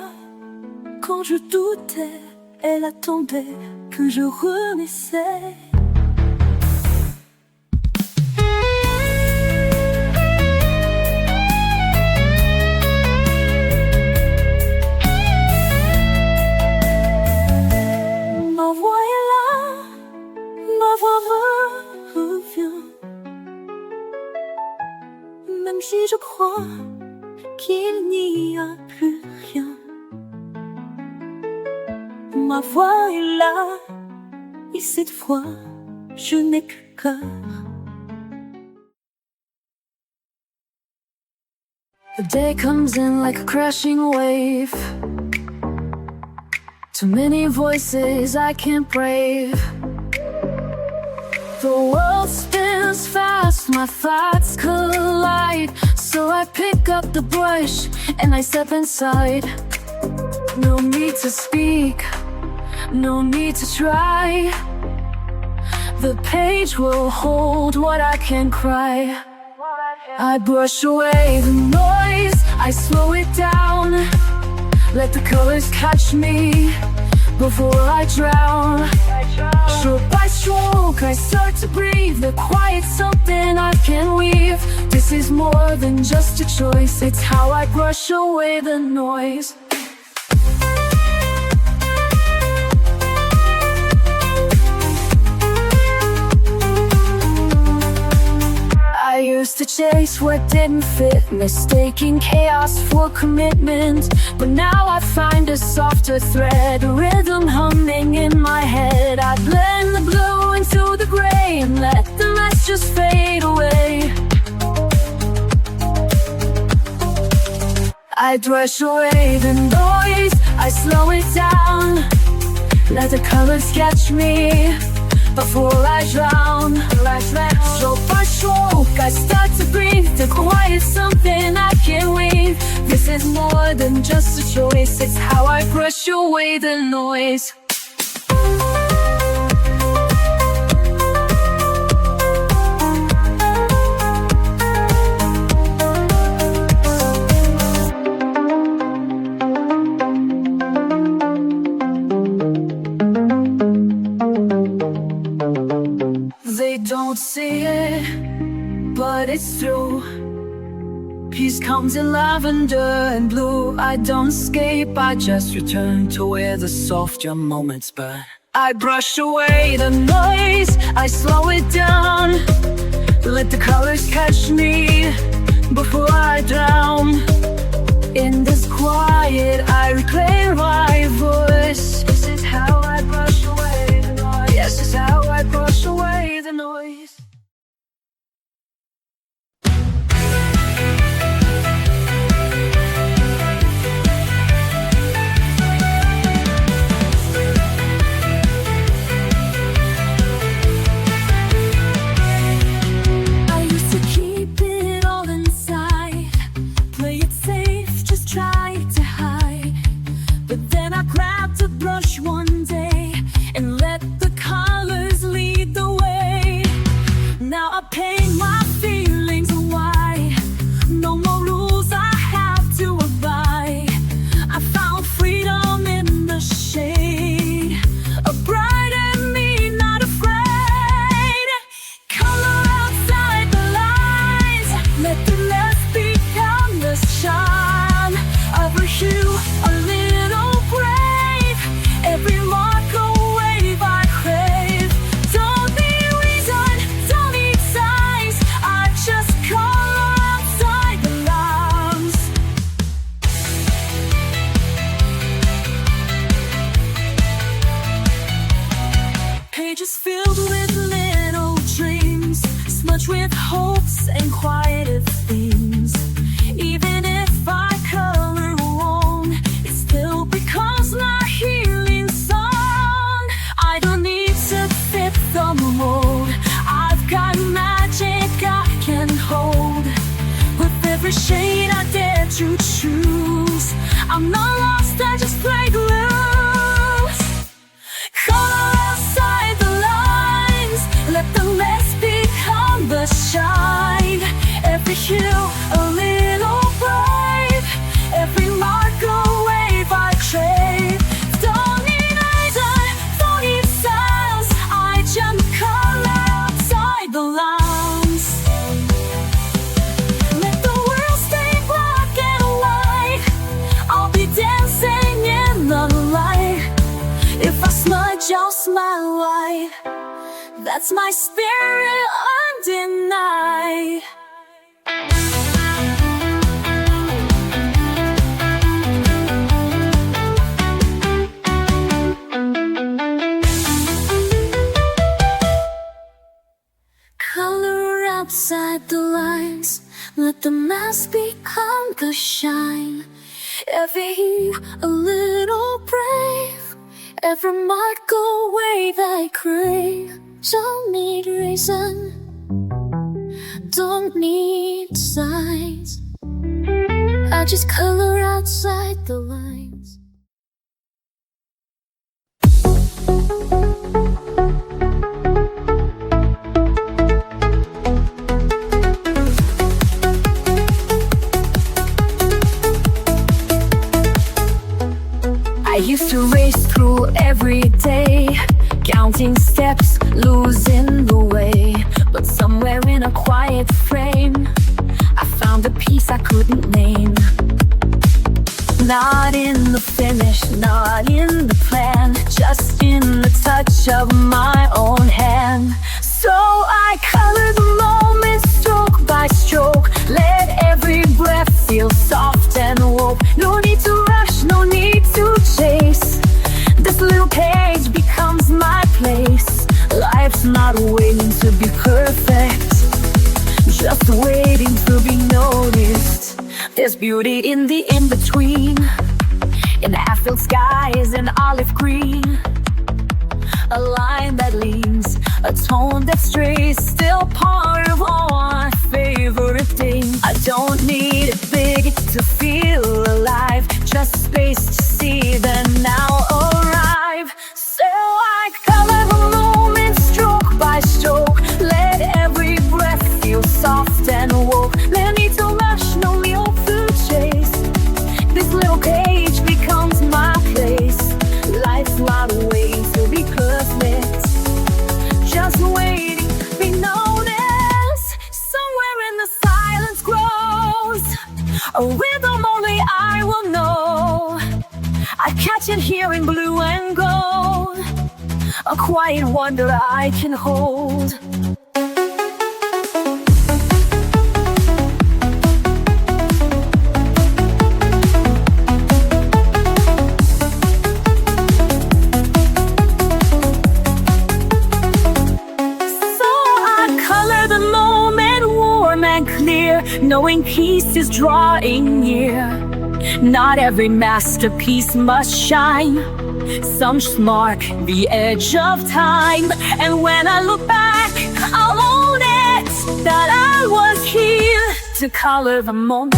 quand je doutais, elle attendait que je renaissais. Ma voix est là, ma voix revient. Même si je crois qu'il n'y a plus rien, ma voix est là, et cette fois, je n'ai que cœur. The day comes in like a crashing wave. Too many voices I can't brave. The world spins fast, my thoughts collide. So I pick up the brush and I step inside. No need to speak, no need to try. The page will hold what I can cry. I brush away the noise, I slow it down. Let the colors catch me before I drown. Stroke by stroke, I start to breathe. The quiet's something I can weave. This is more than just a choice, it's how I brush away the noise. I used to chase what didn't fit, mistaking chaos for commitment. But now I find a softer thread, a rhythm humming in my head. I blend the blue into the gray and let the rest just fade away. I brush away the noise, I slow it down. Let the colors catch me before I drown. Stroke by stroke, I start to breathe. The quiet's something I can't weave. This is more than just a choice, it's how I brush away the noise. They don't see it, but it's true. Peace comes in lavender and blue. I don't escape, I just return to where the softer moments burn. I brush away the noise, I slow it down. Let the colors catch me before I drown. In this quiet, I reclaim my voice. This is how I brush away the noise. Yes, this is how I brush away the noise. touch with hopes and quieter things. Even if I color wrong, it still becomes my healing song. I don't need to fit the mold. I've got magic I can hold. With every shade I dare to choose, I'm not lost, I just play loose. Color outside the lines, let the mess become the shine. Every hue a little brave, every mark a wave I crave. Don't need eyes, don't need styles, I just color outside the lines. Let the world stay black and white, I'll be dancing in the light. If I smudge, I'll smile wide. That's my spirit undenied. Color outside the lines, let the mask become the shine. Every hue a little brave, every mark a wave I crave. Don't need reason, don't need signs, I just color outside the lines. I used to race through every day, counting steps, losing the way. But somewhere in a quiet frame, I found a peace I couldn't name. Not in the finish, not in the plan, just in the touch of my own hand. So I color the moment stroke by stroke, let every breath feel soft and woke. No need to rush, no need to chase, this little page becomes my place. Life's not waiting to be perfect, just waiting to be noticed. There's beauty in the in-between, in half-filled skies and olive green. A line that leans, a tone that strays, still part of all my favorite things. I don't need it big to feel alive, just space to see the now arrive. So I color the moment stroke by stroke, let every breath feel soft and woke. No need to rush, no need to chase, this little page becomes my place. Life's not waiting to be perfect, just waiting to be noticed. Somewhere in the silence grows a rhythm only I will know. I catch it here in blue and gold, a quiet wonder I can hold. Knowing peace is drawing near. Not every masterpiece must shine, some just mark the edge of time. And when I look back, I'll own it, that I was here to color the moment.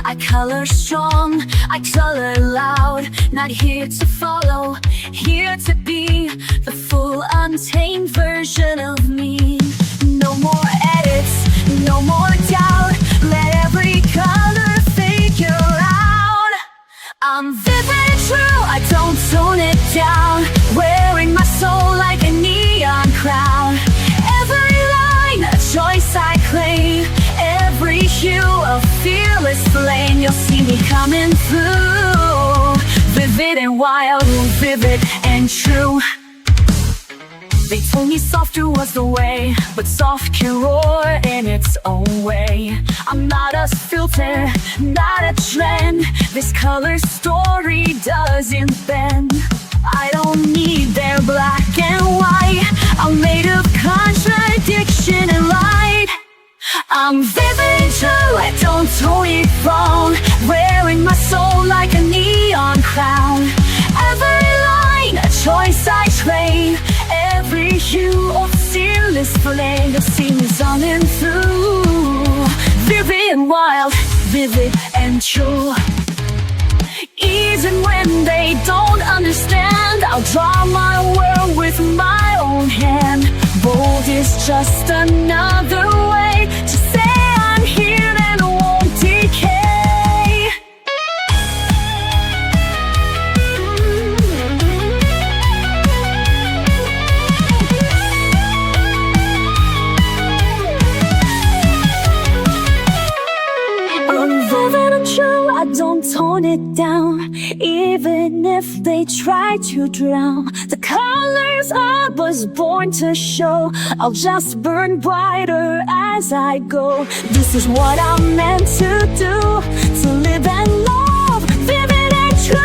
I color strong, I color loud, not here to follow, here to be the full untamed version of me. No more edits, no more doubt, let every color figure out. I'm vivid and true, I don't tone it down, wearing my soul like a neon crown. flame, you'll see me coming through. Vivid and wild, vivid and true. They told me softer was the way, but soft can roar in its own way. I'm not a filter, not a trend. This color story doesn't bend. I don't need their black and white. I'm made of contradiction and light. I'm vivid and true, I don't tone it wrong. Wearing my soul like a neon crown. Every line, a choice I trade. Every hue of fearless flame, you'll see me zooming through. Vivid and wild, vivid and true. Even when they don't understand, I'll draw my world with my own hand. Bold is just another way to say I'm here and won't decay. I don't tone it down, even if they try to drown the colors I was born to show. I'll just burn brighter as I go. This is what I'm meant to do, to live and love, vivid and true.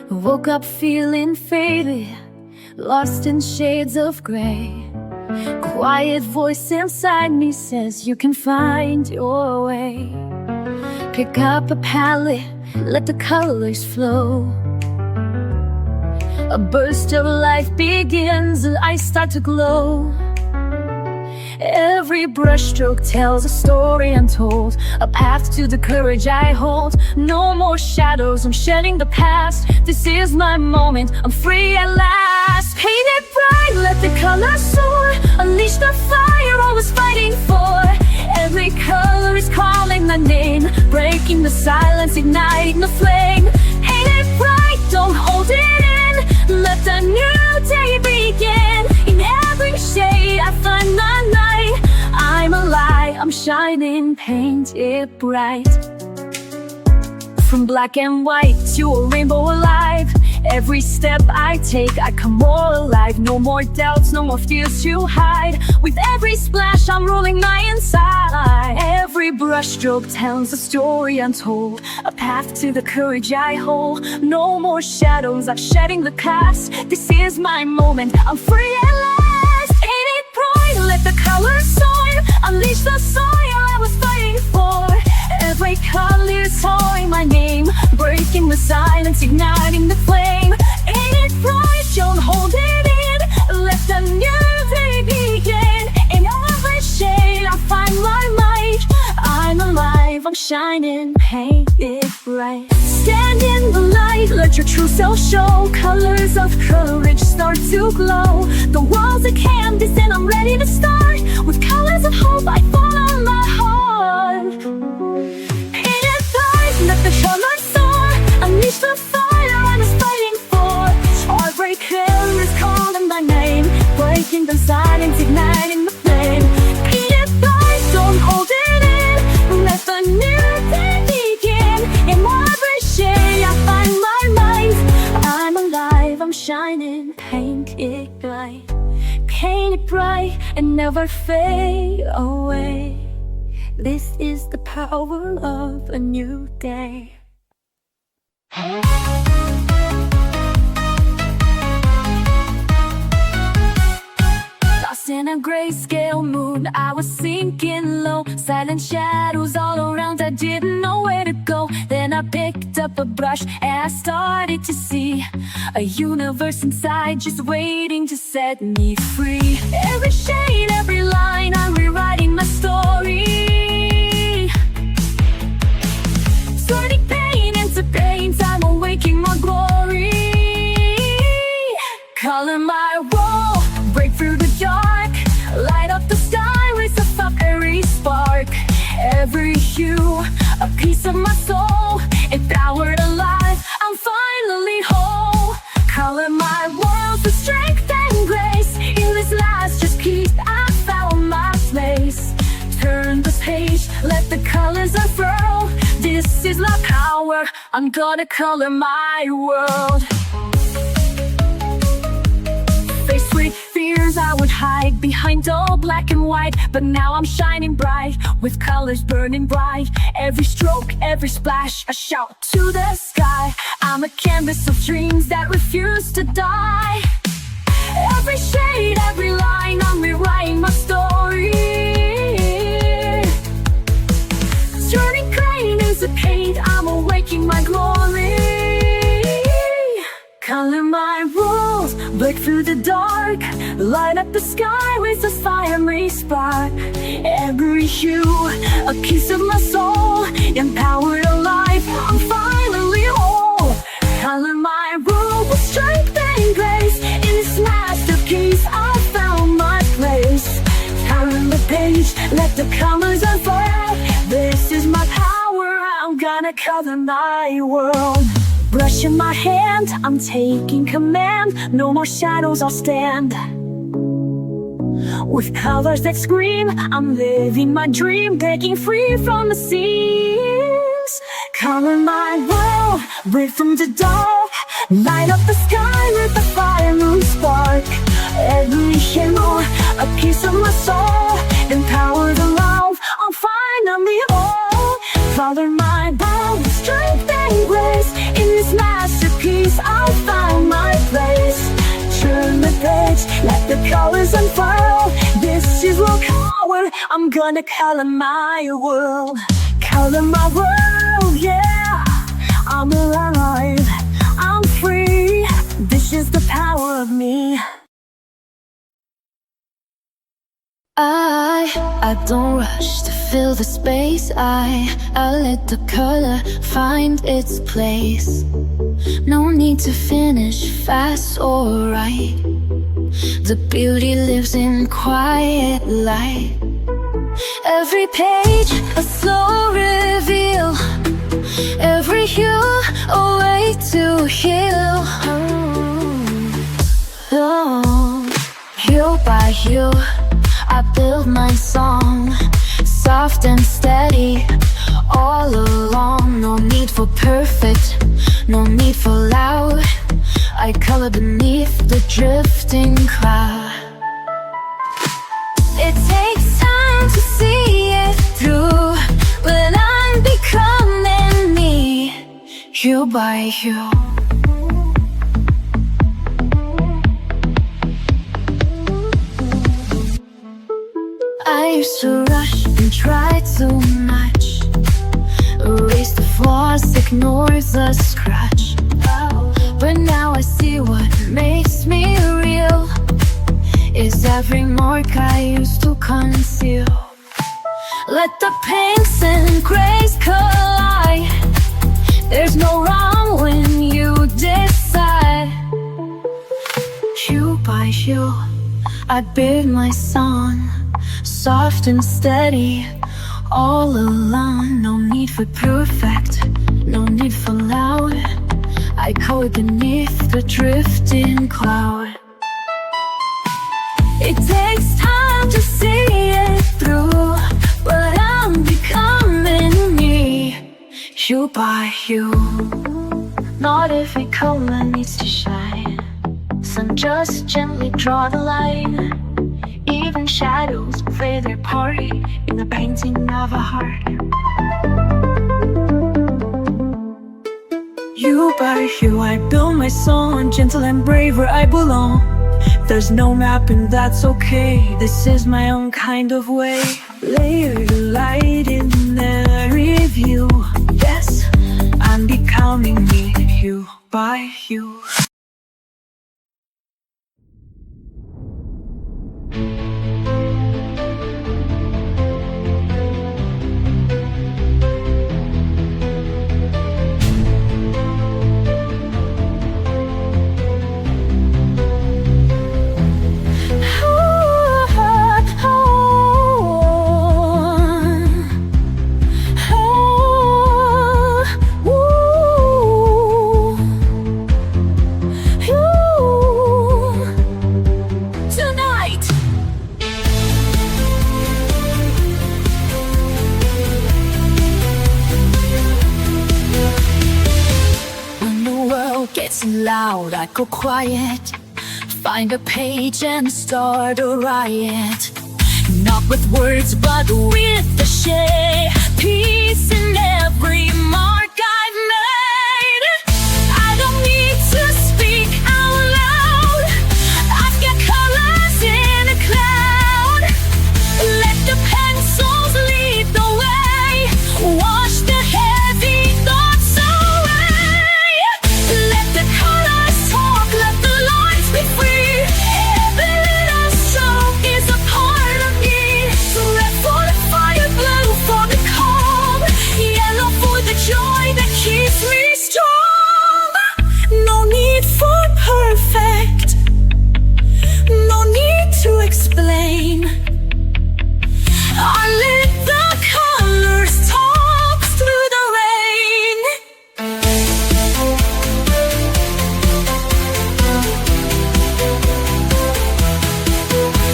Woke up feeling faded, lost in shades of gray. Quiet voice inside me says you can find your way. Pick up a palette, let the colors flow. A burst of life begins and I start to glow. Every brushstroke tells a story untold, a path to the courage I hold. No more shadows, I'm shedding the past. This is my moment, I'm free at last. Paint it bright, let the colors soar. Unleash the fire I was fighting for. Every color is calling my name, breaking the silence, igniting the flame. Paint it bright, don't hold it in. Let the new day begin. In every shade I find my light. I'm alive, I'm shining, paint it bright. From black and white to a rainbow alive. Every step I take, I come more alive. No more doubts, no more fears to hide. With every splash, I'm rolling my inside. Every brushstroke tells a story untold, a path to the courage I hold. No more shadows, I'm shedding the past. This is my moment, I'm free at last. Paint it bright, let the colors soar. Unleash the fire I was fighting for. Every color is calling my name, breaking the silence, igniting the flame. Ain't it bright, don't hold it in. Let the new day begin. In every shade I find my light. I'm alive, I'm shining, paint it bright. Stand in the light, let your true self show. Colors of courage start to glow. The world's a canvas and I'm ready to start. With colors of hope I follow my heart. Paint it bright, let the colors soar. Unleash the fire I was fighting for. Heartbreak is calling my name, breaking the silence, igniting the flame. Paint it bright, don't hold it in. Let the new day begin. In every shade I find my light. I'm alive, I'm shining, paint it bright. Paint it bright and never fade away. This is the power of a new day. Lost in a grayscale mood, I was sinking low. Silent shadows all around, I didn't know where to go. Then I picked up a brush and I started to see a universe inside just waiting to set me free. Every shade, every line, I'm rewriting my story. Color my world, break through the dark, light up the sky with a fiery spark. Every hue, a piece of my soul, empowered alive, I'm finally whole. Color my world with strength and grace, in this last just piece I found my place. Turn the page, let the colors unfurl, this is my power, I'm gonna color my world. Faced with fears I would hide behind all black and white, but now I'm shining bright, with colors burning bright. Every stroke, every splash, a shout to the sky. I'm a canvas of dreams that refuse to die. Every shade, every line, I'm rewriting my story. Turning pain into paint, I'm awaking my glory. Color my rules, break through the dark, light up the sky with a fiery spark. Every hue, a piece of my soul, empowered alive, I'm finally whole. Color my rules with strength and grace, in this masterpiece I found my place. Turn the page, let the colors unfurl, this is my power, I'm gonna color my world. Brush in my hand, I'm taking command, no more shadows I'll stand. With colors that scream, I'm living my dream, breaking free from the seams. Color my world, break from the dark, light up the sky with a fiery spark. Every hue, a piece of my soul, empowered alive, I'm finally whole. Color my world with strength and grace, in this masterpiece I found my place. Turn the page, let the colors unfurl, this is what power, I'm gonna color my world. Color my world, yeah, I'm alive, I'm free, this is the power of me. I don't rush to fill the space, I let the color find its place. No need to finish fast or right, the beauty lives in quiet light. Every page a slow reveal, every hue a way to heal. Hue by hue I build my song, soft and steady all along. No need for perfect, no need for loud, I color beneath the drifting cloud. It takes time to see it through, but I'm becoming me, hue by hue. I used to rush and try too much, erase the flaws, ignore the scratch. But now I see what makes me real, is every mark I used to conceal. Let the pinks and grays collide, there's no wrong when you decide. Hue by hue I build my song, soft and steady all along. No need for perfect, no need for loud, I color beneath the drifting cloud. It takes time to see it through, but I'm becoming me, hue by hue. Not every color needs to shine, some just gently draw the line. Even shadows play their part in the painting of a heart. Hue by hue I build my song, gentle and brave where I belong. There's no map and that's okay, this is my own kind of way. Layered light in every view, yes, I'm becoming me, hue by hue. might go quiet. Find a page and start a riot. Not with words, but with the shade. Peace in every mark I've made. I don't need to speak out loud. I've got colors in a cloud. Let the pencils lead the way. Wash the heavy thoughts away. Let the colors talk, let the lines be free. Every little stroke is a part of me. Red for the fire, blue for the calm, yellow for the joy that keeps me strong. No need for perfect, no need to explain. I let the colors talk through the rain.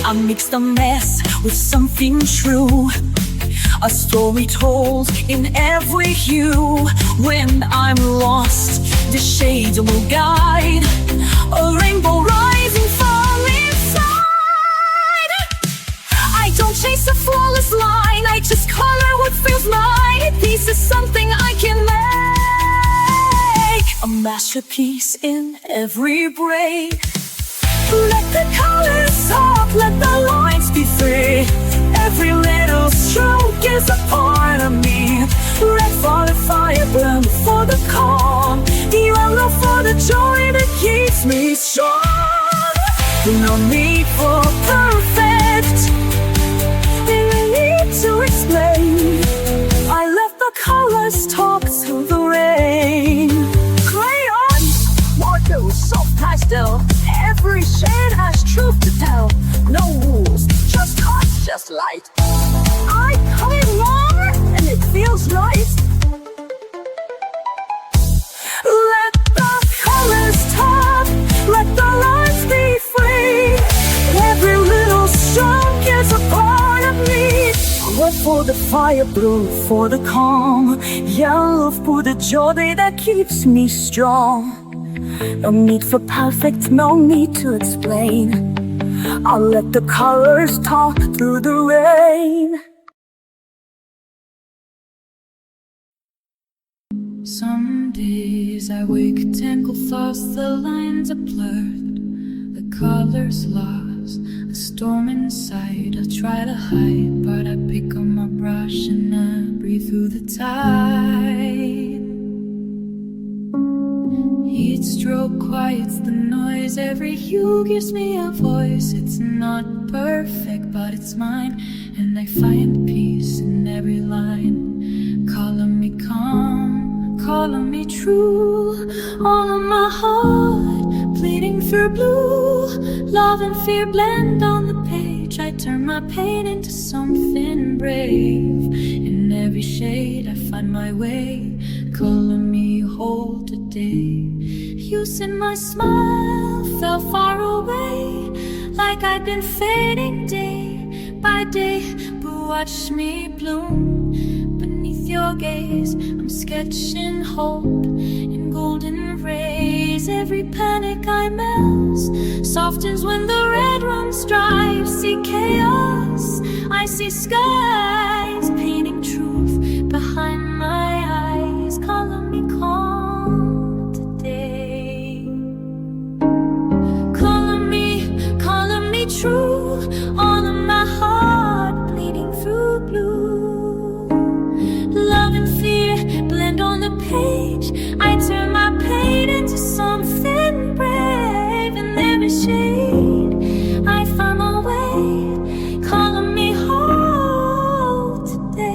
I mixed a mess with something true, a story told in every hue. When I'm lost, the shades will guide, a rainbow rising from inside. I don't chase a flawless line, I just color what feels mine. This is something I can make, a masterpiece in every break. Let the colors talk, let the lines be free. Every little stroke is a part of me. Red for the fire, blue for the calm, yellow for the joy that keeps me strong. No need for perfect, no need to explain. I let the colors talk through the rain. Crayons, watercolors, soft pastel, every shade has truth to tell. No rules, just touch, just light. I color more and it feels right. Let the colors talk, let the lines be free. Every little stroke is a part of me. Red for the fire, blue for the calm, yellow for the joy that keeps me strong. No need for perfect, no need to explain. I'll let the colors talk through the rain. Some days I wake, tangled thoughts, the lines are blurred, the colors lost, a storm inside. I try to hide, but I pick up my brush and I breathe through the tide. Each stroke quiets the noise, every hue gives me a voice. It's not perfect, but it's mine, and I find peace in every line. Calling me calm, calling me true. All of my heart bleeding through blue. Love and fear blend on the page. I turn my pain into something brave. In every shade I find my way. Calling me whole today. You said my smile fell far away, like I'd been fading day by day. But watch me bloom beneath your gaze. I'm sketching hope in golden rays. Every panic I melt softens when the red runs dry. See chaos, I see skies, painting truth behind my eyes. Calling me calm today. Calling me true. All of my heart bleeding through blue. Love and fear blend on the page. I turn my pain into something brave. In every shade I find my way. Calling me whole today.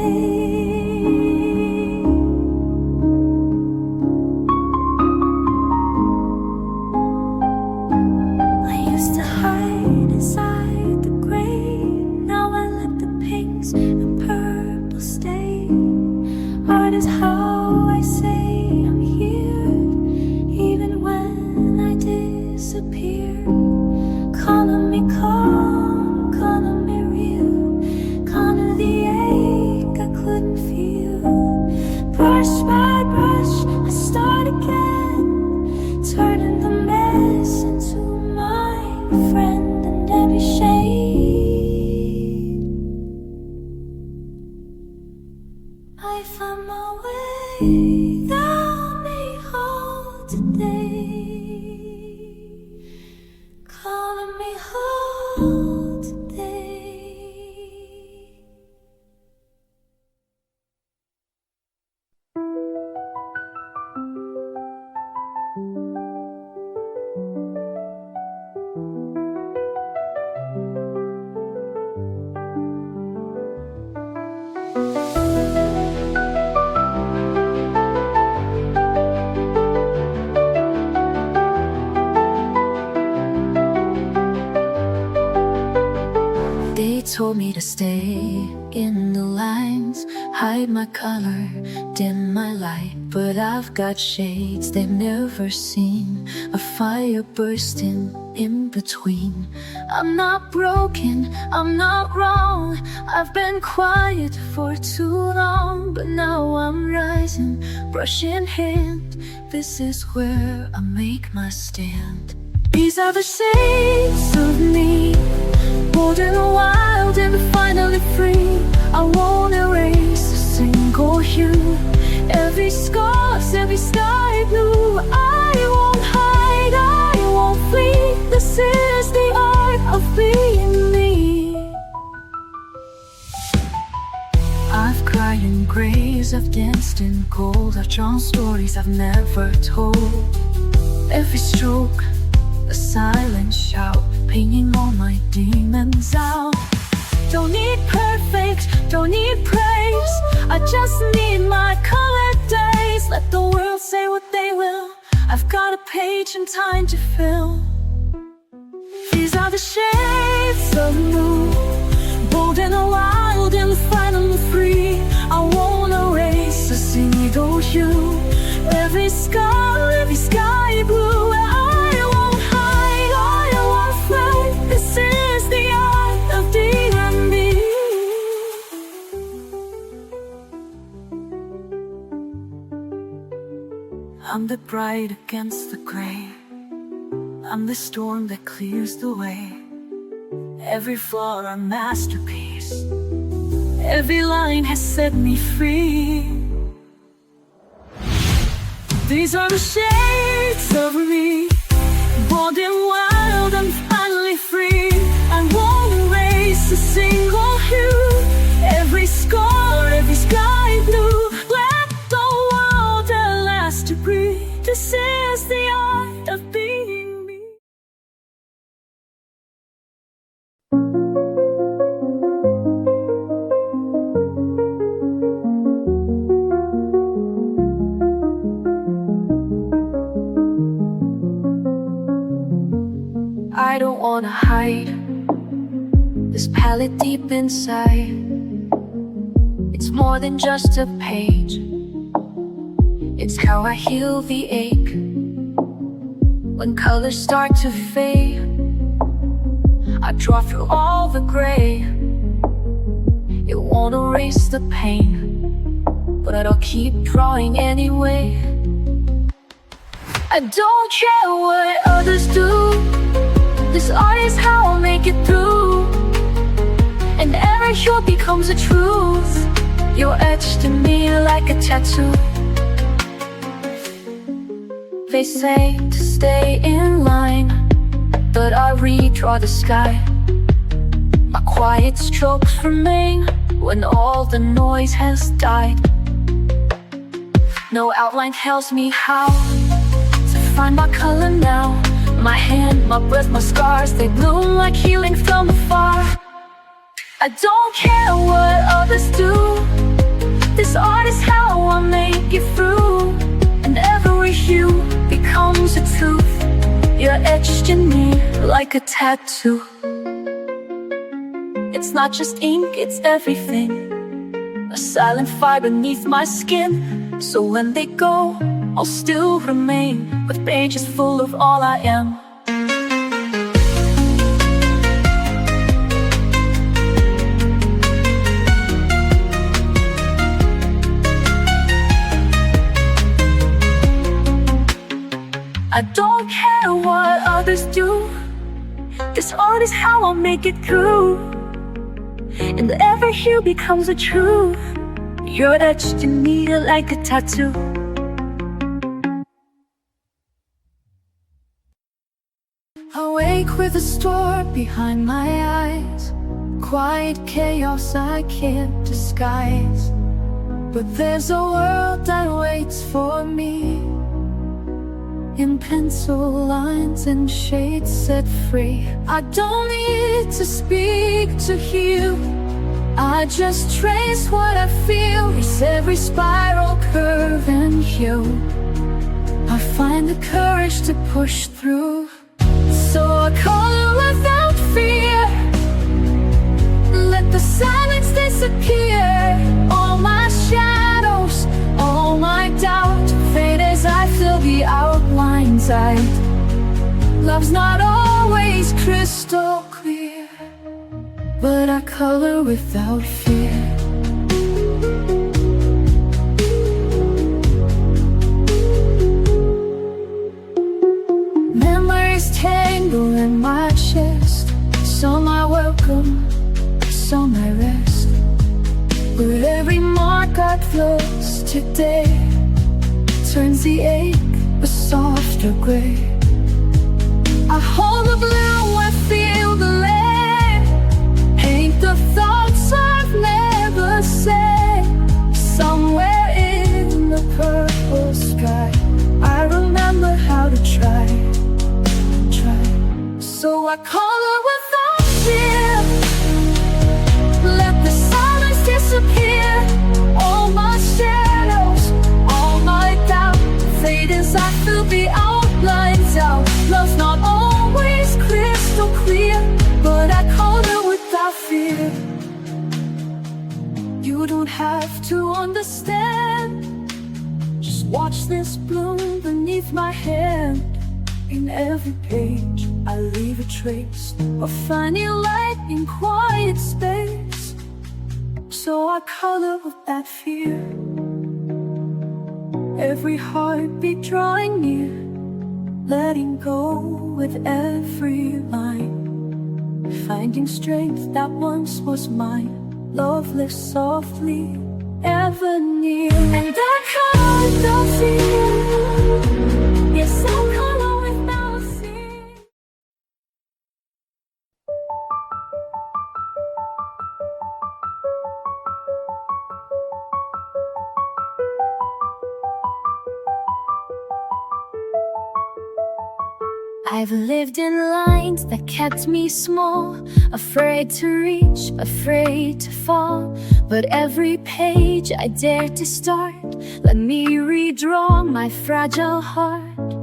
I used to hide inside the gray. Now I let the pinks and purple stay. Art is how I say I'm here, even when I disappear. Calling me calm, calling me real. Calling the ache I couldn't feel. Brush by brush, I start again, turning the mess friend in every shade. I found my way, thou me hold today, calling me home today. They told me to stay in the lines, hide my color, dim my light. But I've got shades they've never seen, a fire bursting in between. I'm not broken, I'm not wrong, I've been quiet for too long. But now I'm rising, brush in hand, this is where I make my stand. These are the shades of me, bold and wild and finally free. I won't erase a single hue, every scar's, every sky blue. I won't hide, I won't flee, this is the art of being me. I've cried in grays, I've danced in gold, I've drawn stories I've never told. Every stroke, a silent shout, painting all my demons out. Don't need perfect, don't need praise, I just need my colored days. Let the world say what they will, I've got a page and time to fill. These are the shades of blue, bold and wild and finally free. I won't erase a single hue, every scar, every sky blue. This is the art of D&B. I'm the bright against the gray, I'm the storm that clears the way. Every flaw a masterpiece, every line has set me free. These are the shades of me, bold and wild and finally free. I won't erase a single hue, every scar, every sky blue. Let the world at last agree, this is the art of being me. I don't wanna hide this palette deep inside. It's more than just a page, it's how I heal the ache. When colors start to fade, I draw through all the gray. It won't erase the pain, but I'll keep drawing anyway. I don't care what others do, this art is how I'll make it through. And every hue becomes a truth, you're etched in me like a tattoo. They say to stay in line, but I redraw the sky. My quiet strokes remain when all the noise has died. No outline tells me how to find my color now. My hand, my breath, my scars, they bloom like healing from afar. I don't care what others do, this art is how I make it through. And every hue becomes a truth, you're etched in me like a tattoo. It's not just ink, it's everything, a silent fire beneath my skin. So when they go, I'll still remain with pages full of all I am. I don't care what others do, This art is how I'll make it through, and every hue becomes a truth. You're etched in me like a tattoo. Awake with a storm behind my eyes, quiet chaos I can't disguise. But there's a world that waits for me, in pencil lines and shades set free. I don't need to speak to heal, I just trace what I feel. It's every spiral, curve and hue. I find the courage to push through. So I color without fear, let the silence disappear. All my shadows, all my doubt fade as I fill the outlines out. Love's not always crystal clear, but I color without fear. Memories tangle in my chest, some I welcome, some I rest. But every mark I close today turns the ache a softer gray. I hold the blue, I feel the lead, paint the thoughts I've never said. Somewhere in the purple sky, I remember how to try. So I color without fear, let the silence disappear. All my shadows, all my doubt fade as I fill the outlines out. Love's not always crystal clear, but I color without fear. You don't have to understand, just watch this bloom beneath my hand. In every page I leave a trace of finding light in quiet space. So I color without fear, every heartbeat drawing near, letting go with every line, finding strength that once was mine. Love lives softly, ever near. And I color without fear, yes, I color without fear. I've lived in lines that kept me small, afraid to reach, afraid to fall. But every page I dared to start let me redraw my fragile heart.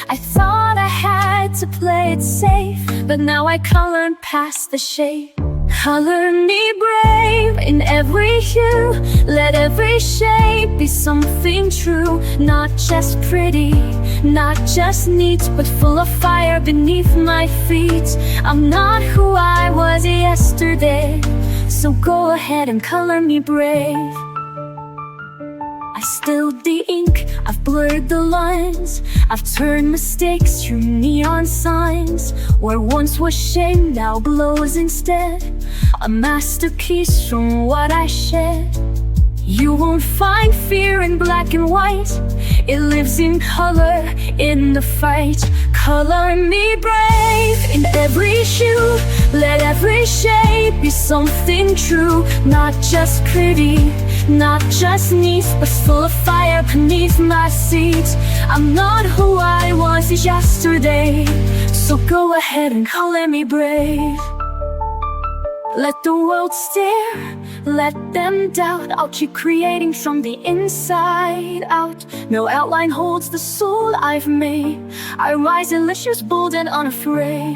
I thought I had to play it safe, but now I color past the shade. Color me brave in every hue, let every shape be something true. Not just pretty, not just neat, but full of fire beneath my feet. I'm not who I was yesterday, so go ahead and color me brave. I spilled the ink, I've blurred the lines, I've turned mistakes to neon signs. Where once was shame now glows instead, a masterpiece from what I shed. You won't find fear in black and white, it lives in color, in the fight. Color me brave in every hue, let every shape be something true. Not just pretty, not just neat, but full of fire beneath my seat. I'm not who I was yesterday, so go ahead and color me brave. Let the world stare, let them doubt. I'll keep creating from the inside out. No outline holds the soul I've made. I rise delicious, bold and unafraid.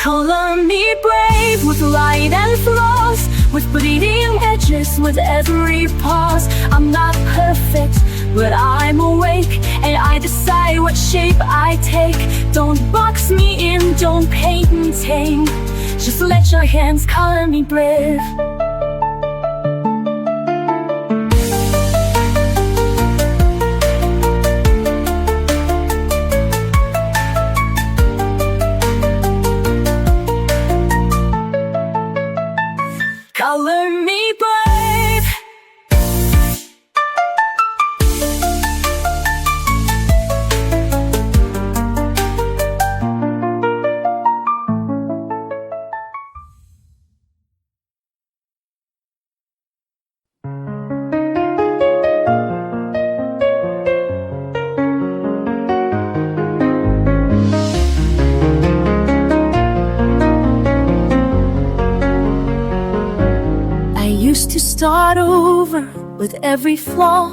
Color me brave with light and flaws, with bleeding edges with every pause. I'm not perfect, but I'm awake, and I decide what shape I take. Don't box me in, don't paint me tame, just let your hands color me brave. with every flaw,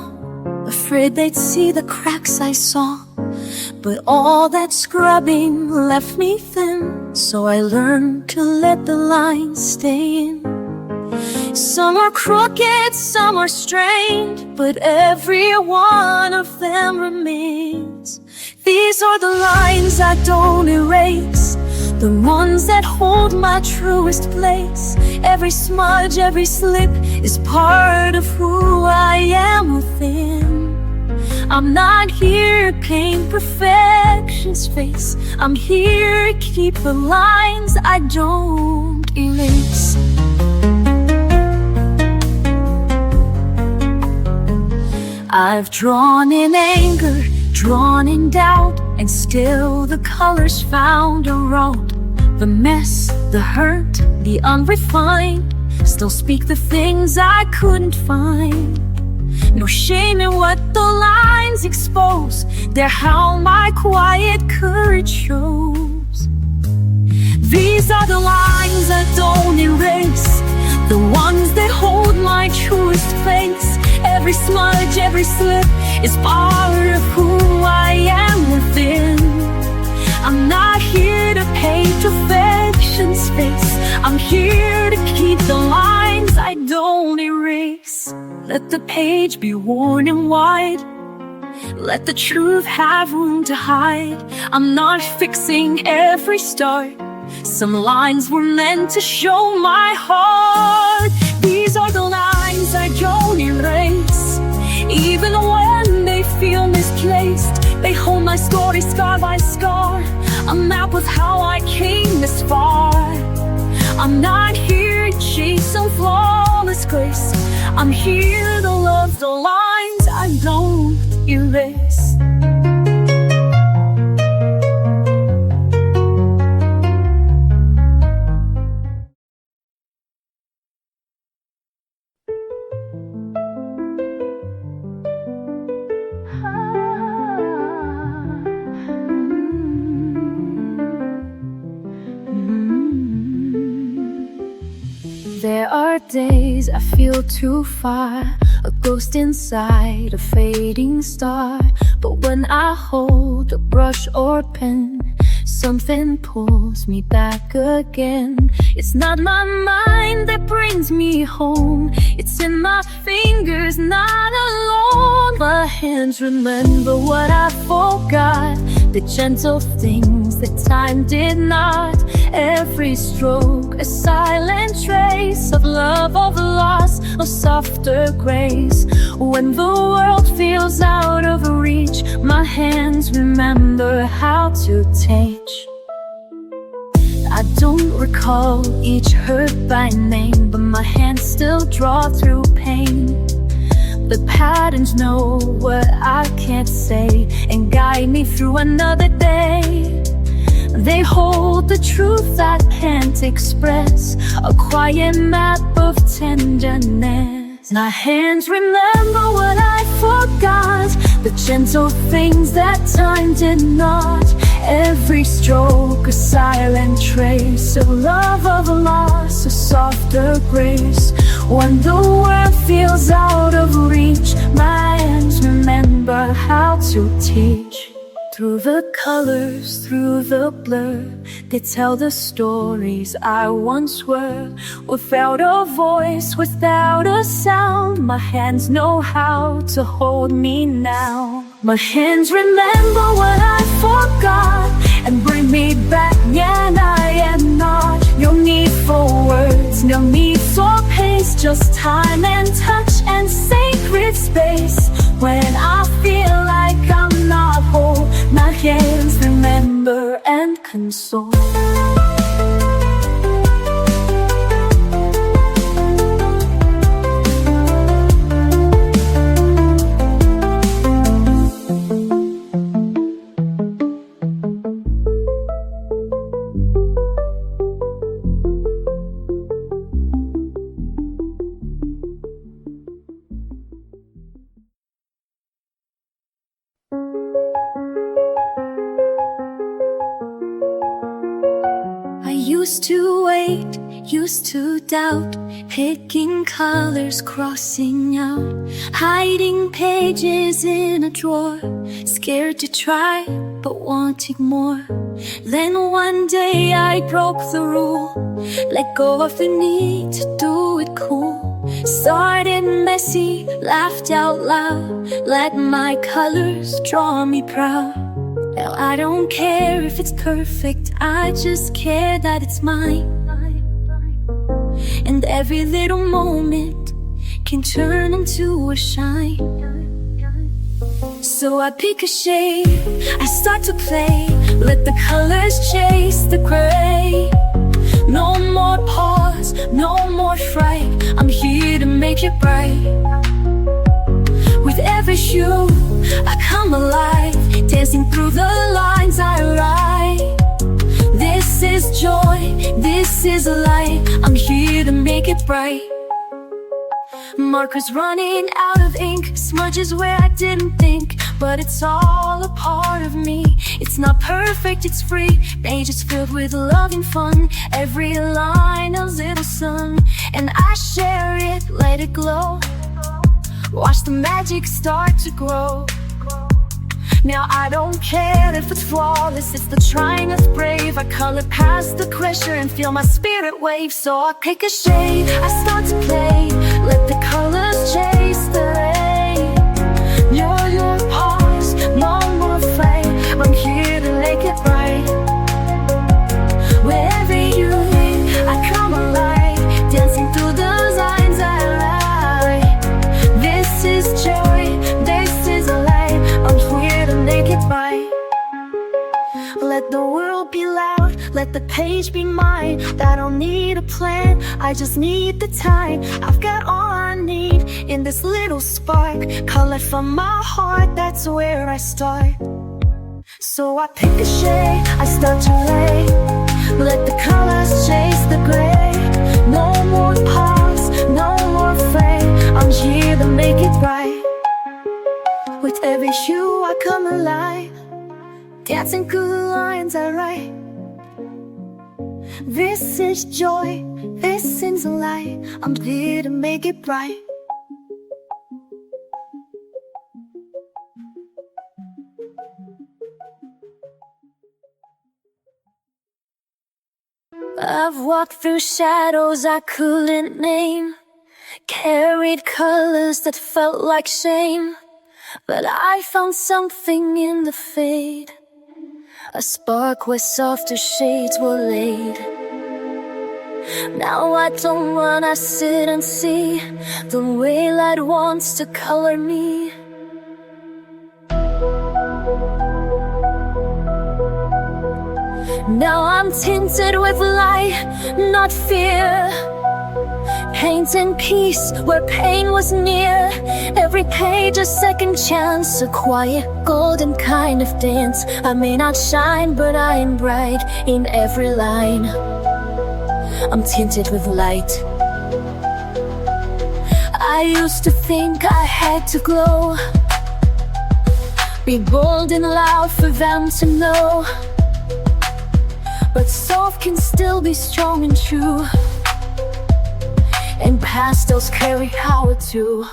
afraid they'd see the cracks I saw. But all that scrubbing left me thin, so I learned to let the lines stay in. Some are crooked, some are strained, but every one of them remains. These are the lines I don't erase, the ones that hold my truest place. Every smudge, every slip is part of who I am within. I'm not here to paint perfection's face, I'm here to keep the lines I don't erase. I've drawn in anger, drawn in doubt, and still the colors found a road. The mess, the hurt, the unrefined still speak the things I couldn't find. No shame in what the lines expose, they're how my quiet courage shows. These are the lines I don't erase, the ones that hold my truest place. Every smudge, every slip is part of who I am within. I'm not here to paint perfection's face, I'm here to keep the lines I don't erase. Let the page be worn and wide, let the truth have room to hide. I'm not fixing every start, some lines were meant to show my heart. These are the lines I don't erase, even when they feel misplaced. They hold my story scar by scar, a map of how I came this far. I'm not here to chase some flawless grace, I'm here to love the lines I don't erase. There are days I feel too far, a ghost inside a fading star. But when I hold a brush or pen, something pulls me back again. It's not my mind that brings me home, it's in my fingers, not alone. My hands remember what I forgot, the gentle things that time did not. Every stroke, a silent trace of love, of loss, of softer grace. When the world feels out of reach, my hands remember how to teach. I don't recall each hurt by name, but my hands still draw through pain. The patterns know what I can't say and guide me through another day. They hold the truth I can't express, a quiet map of tenderness. My hands remember what I forgot, the gentle things that time did not. Every stroke, a silent trace of love, of loss, a softer grace. When the world feels out of reach, my hands remember how to teach. Through the colors, through the blur, they tell the stories I once were. Without a voice, without a sound, my hands know how to hold me now. My hands remember what I forgot and bring me back when I am not. No need for words, no need for pace, just time and touch and sacred space. When I feel like I'm not whole, my hands remember and console. used to wait, used to doubt, picking colors, crossing out, hiding pages in a drawer, scared to try, but wanting more. Then one day I broke the rule, let go of the need to do it cool. Started messy, laughed out loud, let my colors draw me proud. Now I don't care if it's perfect, I just care that it's mine. And every little moment can turn into a shine. So I pick a shade, I start to play, let the colors chase the gray. No more pause, no more fright, I'm here to make it bright. With every hue, I come alive, dancing through the lines I write. This is joy, this is light, I'm here to make it bright. Markers running out of ink, smudges where I didn't think, but it's all a part of me. It's not perfect, it's free, pages filled with love and fun. Every line a little sun, and I share it, let it glow. Watch the magic start to grow. Now I don't care if it's flawless, it's the trying that's brave. I color past the pressure and feel my spirit wave. So I pick a shade, I start to play, let the colors chase the rain. Your pause, no more flame, I'm here to make it right. Wherever you live, I come alive, dancing through the lines I write. This is joy, this is a light, I'm here to make it right. Let the world be loud, let the page be mine. I don't need a plan, I just need the time. I've got all I need in this little spark, color from my heart, that's where I start. So I pick a shade, I start to lay, let the colors chase the gray. No more pause, no more frame, I'm here to make it right. With every hue I come alive, dancing through the lines I write. This is joy, this is light, I'm here to make it bright. I've walked through shadows I couldn't name, carried colors that felt like shame, but I found something in the fade, a spark where softer shades were laid. Now I don't run, I sit and see the way light wants to color me. Now I'm tinted with light, not fear, paint in peace where pain was near. Every page a second chance, a quiet golden kind of dance. I may not shine, but I am bright in every line. I'm tinted with light. I used to think I had to glow, be bold and loud for them to know, but soft can still be strong and true, and pastels carry power too.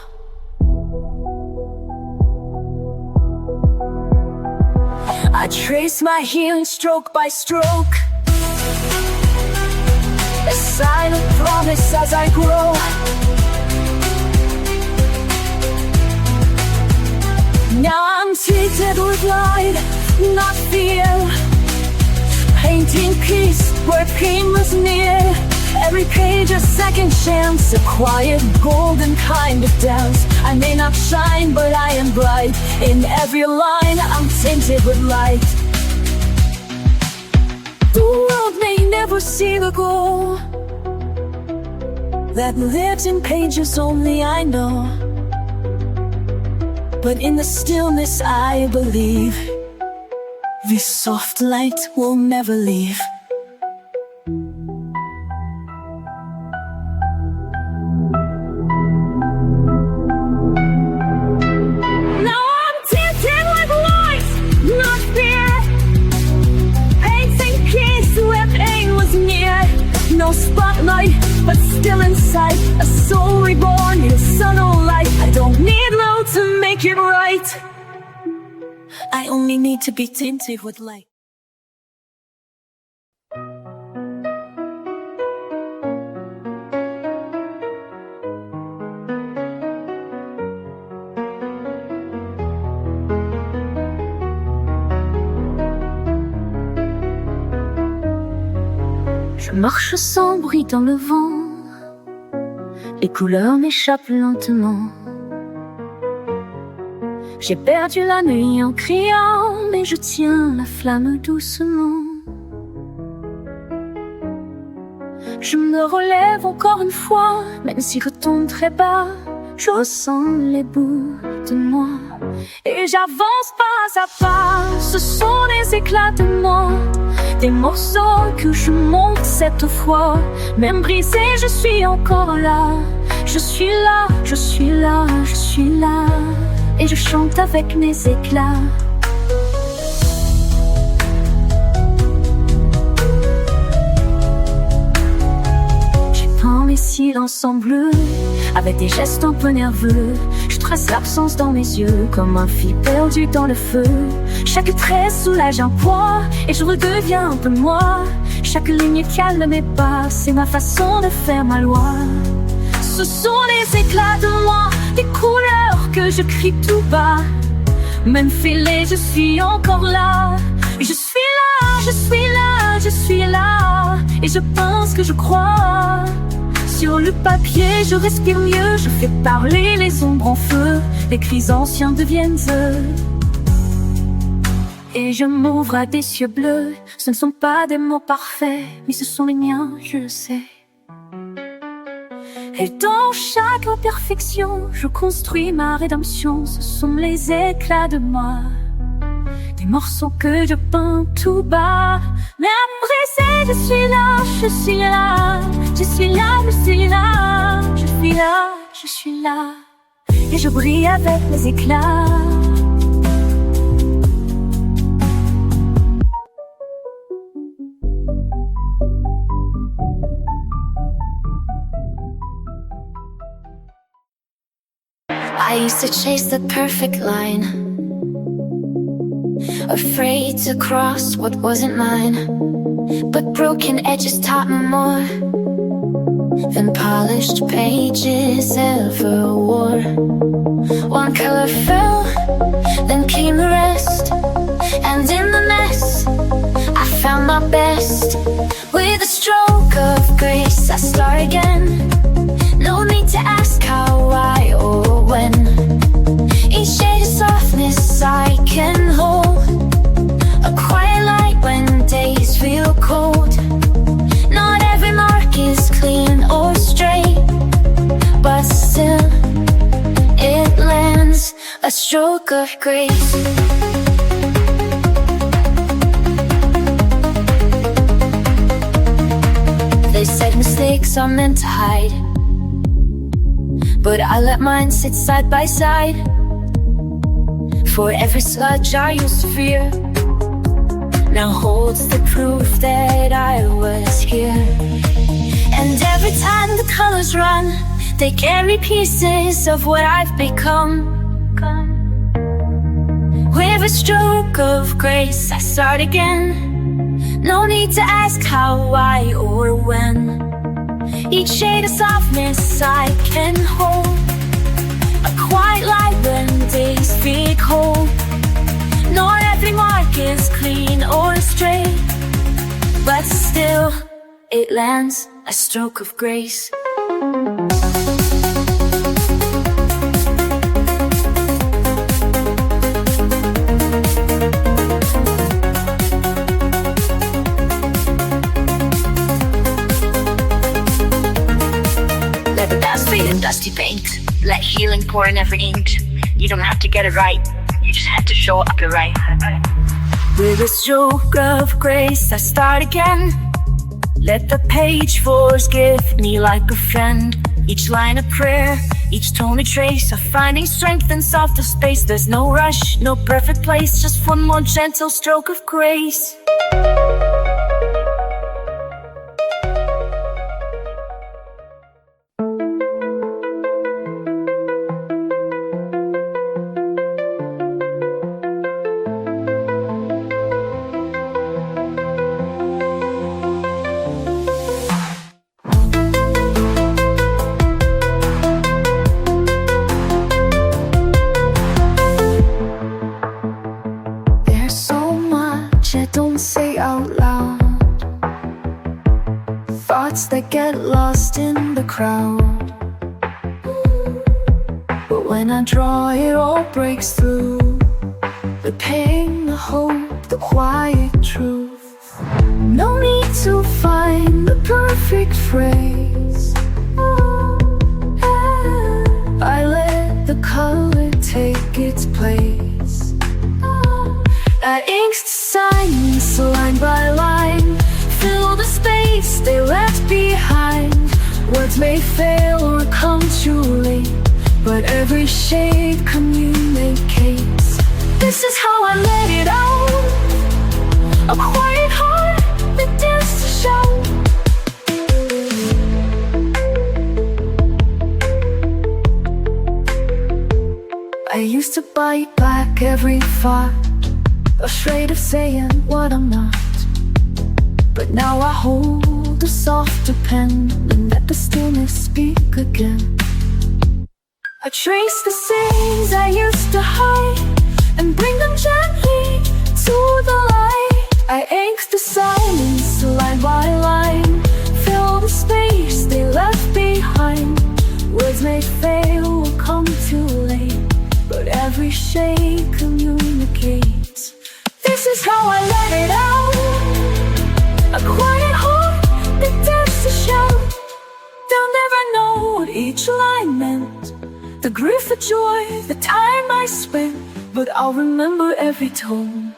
I trace my healing stroke by stroke, a sign of promise as I grow. Now I'm tinted with light, not fear, painting peace where pain was near. Every page a second chance, a quiet golden kind of dance. I may not shine, but I am bright in every line. I'm tinted with light. The world may never see the goal that lives in pages only I know, but in the stillness I believe this soft light will never leave. Now I'm tinted with light, not fear, painting peace where pain was near. spotlight, but still inside, a soul reborn in a sun or light. I don't need love to make it right, I only need to be tinted with light. Je marche sans bruit dans le vent, les couleurs m'échappent lentement. J'ai perdu la nuit en criant, mais je tiens la flamme doucement. Je me relève encore une fois, même si je tombe très bas, je ressens les bouts de moi. Et j'avance pas à pas, ce sont des éclats de moi, des morceaux que je monte cette fois. Même brisé, je suis encore là. Je suis là, je suis là, je suis là. Et je chante avec mes éclats. J'ai peint mes silences en bleu, avec des gestes un peu nerveux. Je trace l'absence dans mes yeux, comme un fil perdu dans le feu. Chaque trait soulage un poids, et je redeviens un peu moi. Chaque ligne calme mes pas, c'est ma façon de faire ma loi. Ce sont les éclats de moi, des couleurs que je crie tout bas. Même fêlée, je suis encore là. Je suis là, je suis là, je suis là. Et je pense que je crois. Sur le papier, je respire mieux. Je fais parler les ombres en feu. Les cris anciens deviennent eux. Et je m'ouvre à des cieux bleus. Ce ne sont pas des mots parfaits, mais ce sont les miens, je le sais. Et dans chaque imperfection, je construis ma rédemption. Ce sont les éclats de moi, des morceaux que je peins tout bas. Même brisé, je suis là, je suis là. Je suis là, je suis là. Je suis là, je suis là. Et je brille avec mes éclats. I used to chase the perfect line, afraid to cross what wasn't mine. But broken edges taught me more than polished pages ever wore. One color fell, then came the rest, and in the mess I found my best. With a stroke of grace I start again. No need to ask how, why, or when. Each shade of softness I can hold, a quiet light when days feel cold. Not every mark is clean or straight, but still it lands, a stroke of grace. They said mistakes are meant to hide, but I let mine sit side by side. For every sludge I used to fear now holds the proof that I was here. And every time the colors run, they carry pieces of what I've become. With a stroke of grace I start again. No need to ask how, why, or when. Each shade of softness I can hold, a quiet light when days feel cold. Not every mark is clean or straight, but still it lands, a stroke of grace. Dusty paint, let healing pour in every ink. You don't have to get it right, you just have to show up your right. With a stroke of grace I start again. Let the page forgive me like a friend. Each line a prayer, each tone a trace of finding strength in softer space. There's no rush, no perfect place, just one more gentle stroke of grace. thoughts that get lost in the crowd. But when I draw, it all breaks through. The pain, the hope, the quiet truth. No need to find the perfect phrase. I let the color take its place. I inked silence line by line, fill the space they left behind. Words may fail or come too late, but every shade communicates. This is how I let it out. A quiet heart that dares to shout. I used to bite back every thought, afraid of saying what I'm not. But now I hold a softer pen and let the stillness speak again. I trace the things I used to hide and bring them gently to the light. I ink the silence line by line, fill the space they left behind. Words may fail or come too late, but every shade communicates. This is how I let it out. A quiet heart that dares to shout. They'll never know what each line meant, the grief, the joy, the time I spent, but I'll remember every tone.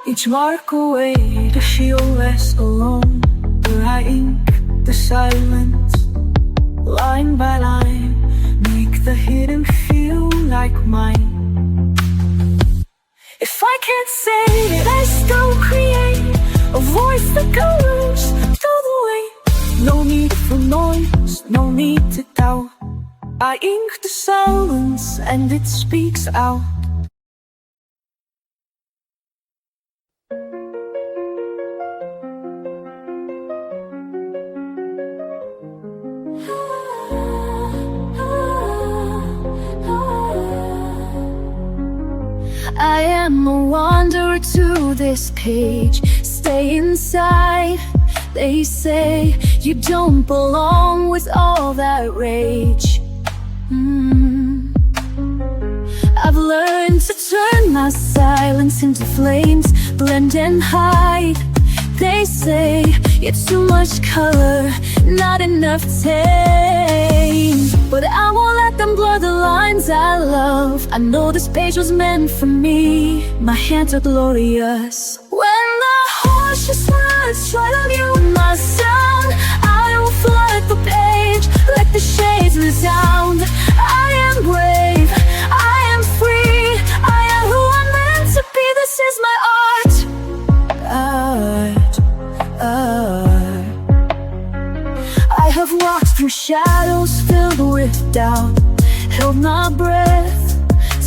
Each mark a way to feel less alone. Where I ink the silence, line by line, make the hidden feel like mine. If I can't say it, I still create a voice that goes through the weight. No need for noise, no need to doubt. I ink the silence and it speaks out. I am a wanderer to this page. Stay inside, they say. You don't belong with all that rage. I've learned to turn my silence into flames, blend and hide. They say it's too much color, not enough tame. But I won't let them blur the lines I love. I know this page was meant for me. My hands are glorious. When the harshest words try to mute my sound, I will flood the page, let the shades resound. I am brave, I am free, I am who I'm meant to be. This is my art. I have walked through shadows filled with doubt, held my breath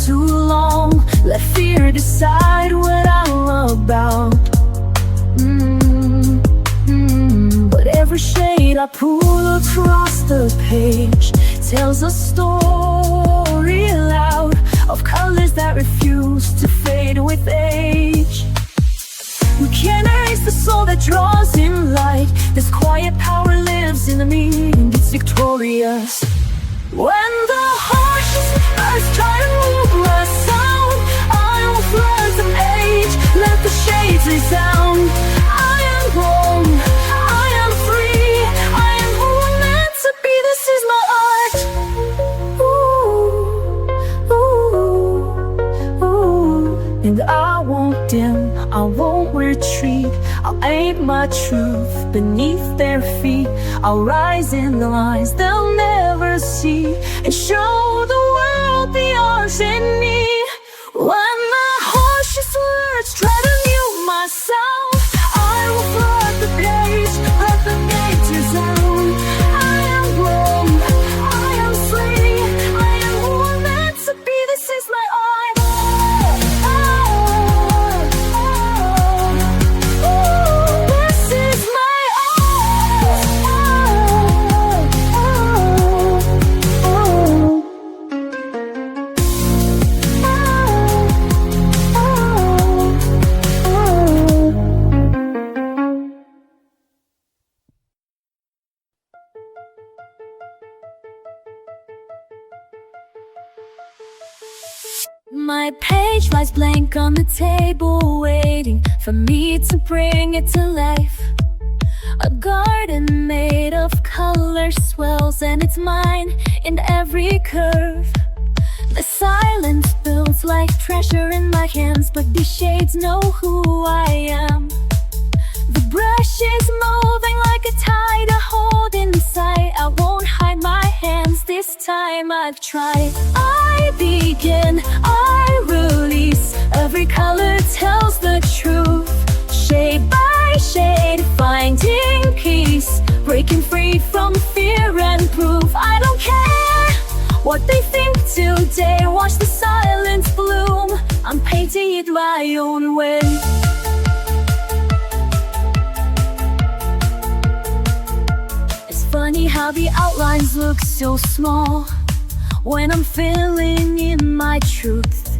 too long, let fear decide what I'm about. But every shade I pull across the page tells a story loud, of colors that refuse to fade with age. We can't erase the soul that draws in light. This quiet power lives in me and it's victorious. When the harshest words try to move my sound, I will flood the page, let the shades resound. I am home, I am free, I am who I'm meant to be. This is my art. And I won't dim, I won't retreat. I'll aim my truth beneath their feet. I'll rise in the lines they'll never see, and show the world the arts in me. When the harshest words try to mute my sound, I will flood the page, let the gates resound. I am grown, I am free, I am who I'm meant to be. This is my art. This is my art. My page lies blank on the table, waiting for me to bring it to life. A garden made of color swells, and it's mine in every curve. The silence builds like treasure in my hands, but these shades know who I am. The brush is moving like a tide, I hold inside. I won't hide my hands, this time I've tried. I begin, I release. Every color tells the truth. Shade by shade, finding peace. Breaking free from fear and proof. I don't care what they think today. Watch the silence bloom. I'm painting it my own way. Funny how the outlines look so small when I'm filling in my truth,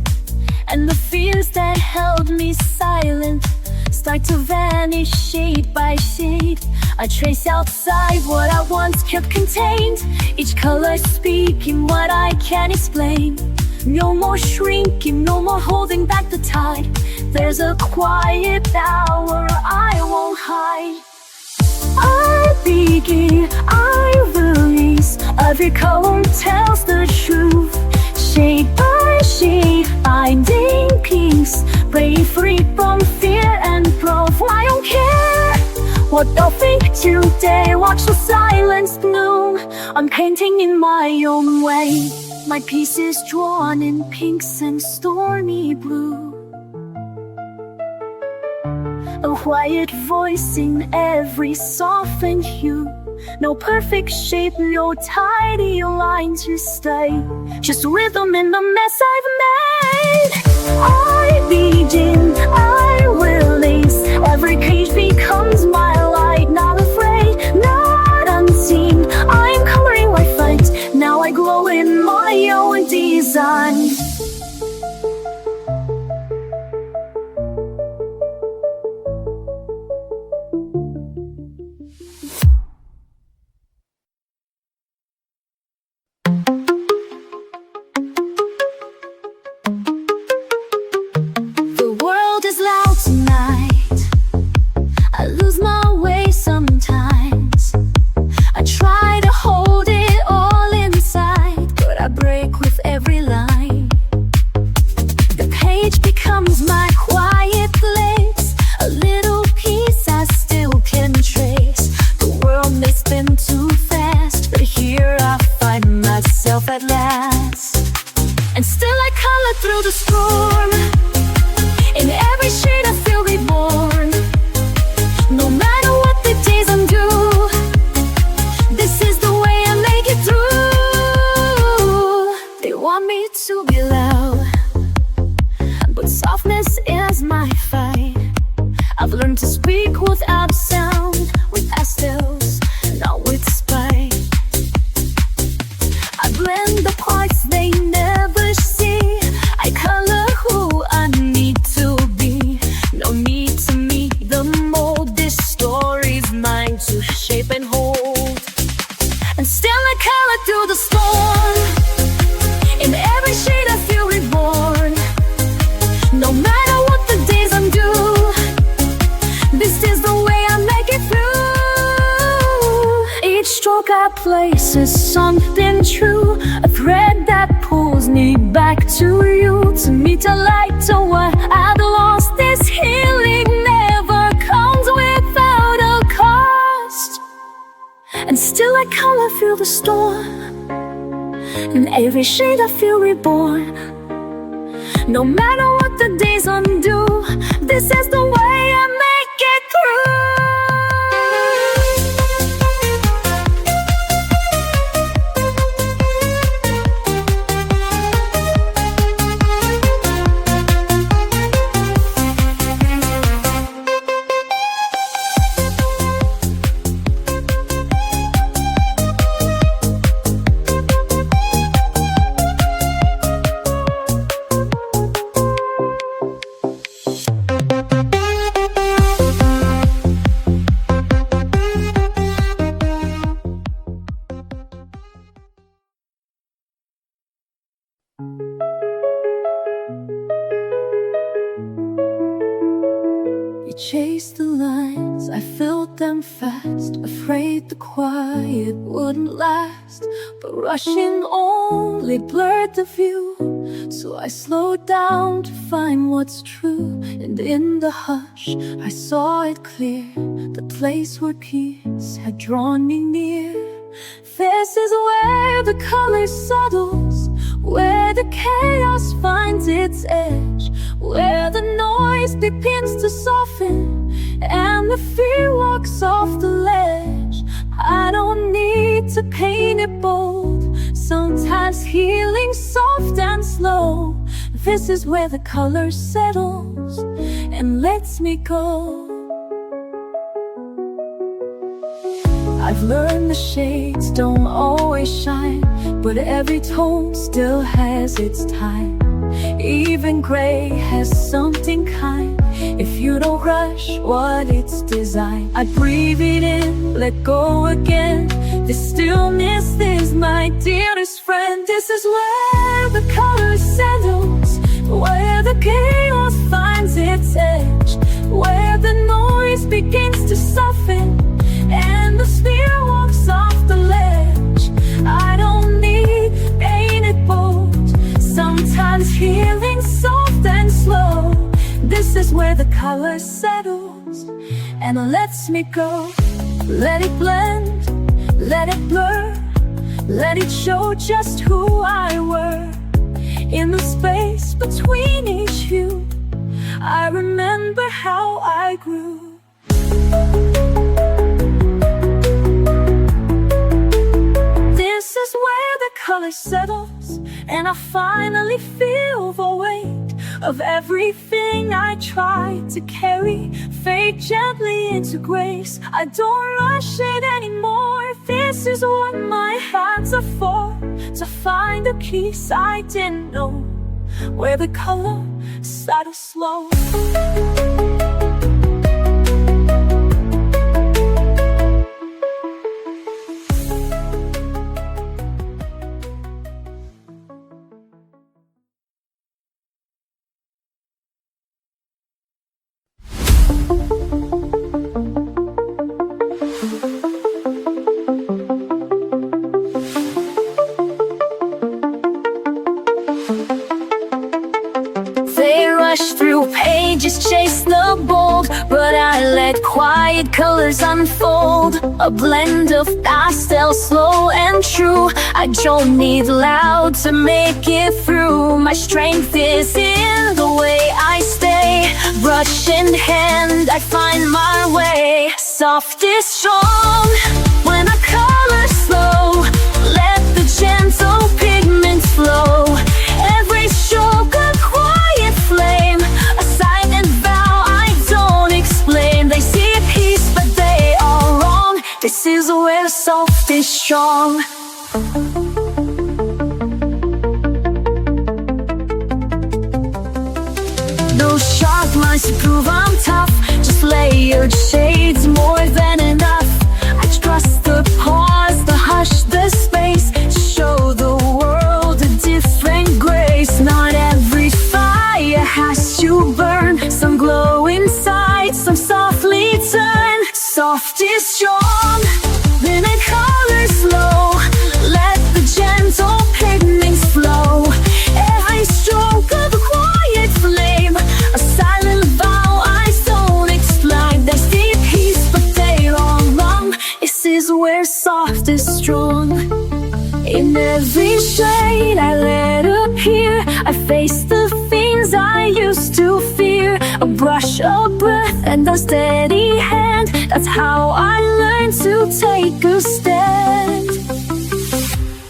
and the fears that held me silent start to vanish shade by shade. I trace outside what I once kept contained, each color speaking what I can't explain. No more shrinking, no more holding back the tide. There's a quiet power I won't hide. I begin, I release. Every color tells the truth. Shade by shade, finding peace. Break free from fear and proof. I don't care what they'll think today. Watch the silence bloom. I'm painting in my own way. My piece is drawn in pinks and stormy blue. A quiet voice in every softened hue. No perfect shape, no tidy line to stay. Just rhythm in the mess I've made. I begin, I release. Every page becomes my light. Not afraid, not unseen. I'm coloring my fight. Now I glow in my own design. At last, and still I color through the storm. In every shade I feel reborn. No matter what the days undo, this is the way I make it through. They want me to be loud, but softness is my fight. I've learned to speak without sound, with pastels, not with spite. I blend the parts they never see. I color who I need to be. No need to meet the mold. This story's mine to shape and hold. And still I color through the storm. In every shade I feel reborn. No matter what the days undo, this is the way I make it through. Each stroke I place is something true, a thread that pulls me back to you, to meet a light to what I've lost. This healing never comes without a cost. And still I color through the storm. In every shade I feel reborn. No matter what the days undo, this is the way I make it through. chased the lines, I filled them fast, afraid the quiet wouldn't last. But rushing only blurred the view, so I slowed down to find what's true. And in the hush I saw it clear, the place where peace had drawn me near. This is where the color settles, where the chaos finds its edge, where the noise begins to soften and the fear walks off the ledge. I don't need to paint it bold, sometimes healing soft and slow. This is where the color settles and lets me go. I've learned the shades don't always shine, but every tone still has its time. Even gray has something kind, if you don't rush what it's designed. I breathe it in, let go again. This stillness is my dearest friend. This is where the color settles, where the chaos finds its edge, where the noise begins to soften and the sphere walks off the ledge. I don't need painted bold, sometimes healing soft and slow. This is where the color settles and lets me go. Let it blend, let it blur, let it show just who I were. In the space between each hue, I remember how I grew. This is where the color settles, and I finally feel the weight of everything I tried to carry. Fade gently into grace, I don't rush it anymore. This is what my hands are for, to find a peace I didn't know, where the color settles slow. Through pages, chase the bold, but I let quiet colors unfold. A blend of pastel, slow and true. I don't need loud to make it through. My strength is in the way I stay. Brush in hand, I find my way. Soft is strong when I color slow. Let the gentle pigments flow. Every stroke a quiet flame, a silent vow I don't explain. They see peace but they are wrong. This is where soft is strong. No sharp lines to prove I'm tough, just layered shades more than enough. I trust the pause, the hush, the space, to show the world a different grace. Not every fire has to burn, some glow inside, some softly turn. Soft is strong, then it colors slow. Let the gentle pigments flow. Every stroke of a quiet flame, a silent vow I don't explain. There's deep peace but they are wrong. This is where soft is strong. In every shade I let appear, I face the things I used to fear. A brush, a breath, and a steady hand, that's how I learned to take a stand.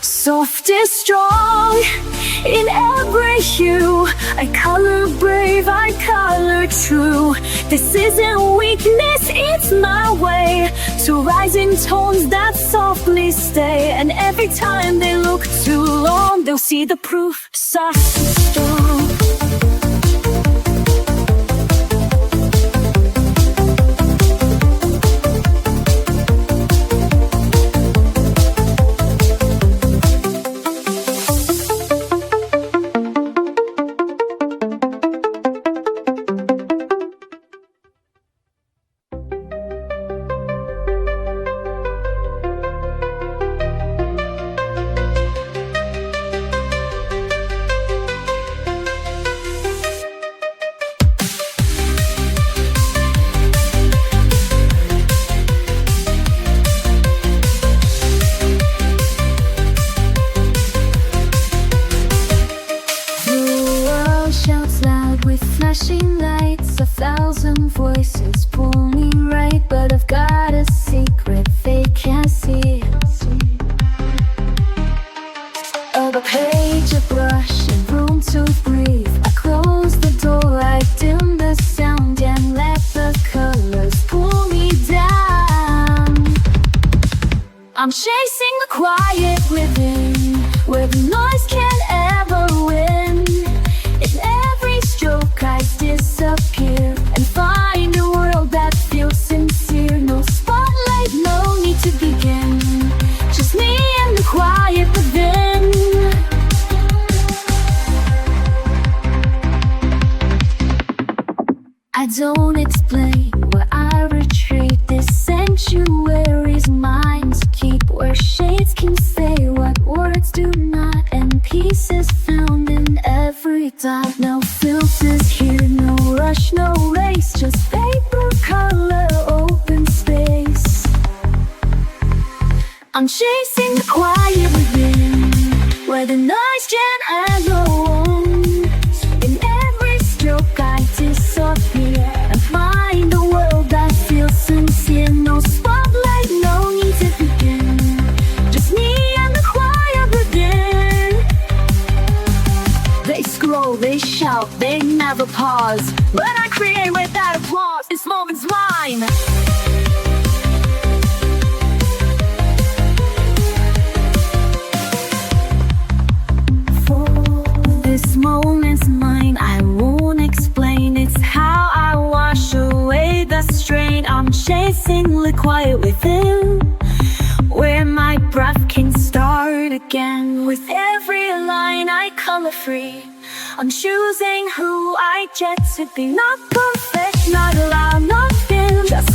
Soft is strong in every hue. I color brave, I color true. This isn't weakness, it's my way to rise in tones that softly stay. And every time they look too long, they'll see the proof. Soft and strong. quiet within, where the noise can't ever win. In every stroke I disappear and find a world that feels sincere. No spotlight, no need to begin, just me and the quiet within. I don't explain where I retreat. This sanctuary's mine to keep, where shades can say what words do not, and peace is found in every dot. No filters here, no rush, no race, just paper, color, open space. I'm chasing the quiet within, where the noise can echo on. In every stroke I disappear and find a world that feels sincere. No spotlight, no need to begin, just me and the quiet within. They scroll, they shout, they never pause. When I create without applause, this moment's mine. This moment's mine, I won't explain. It's how I wash away the strain. I'm chasing the quiet within, where my breath can start again. With every line I color free, I'm choosing who I get to be. Not perfect, not loud, not thin, just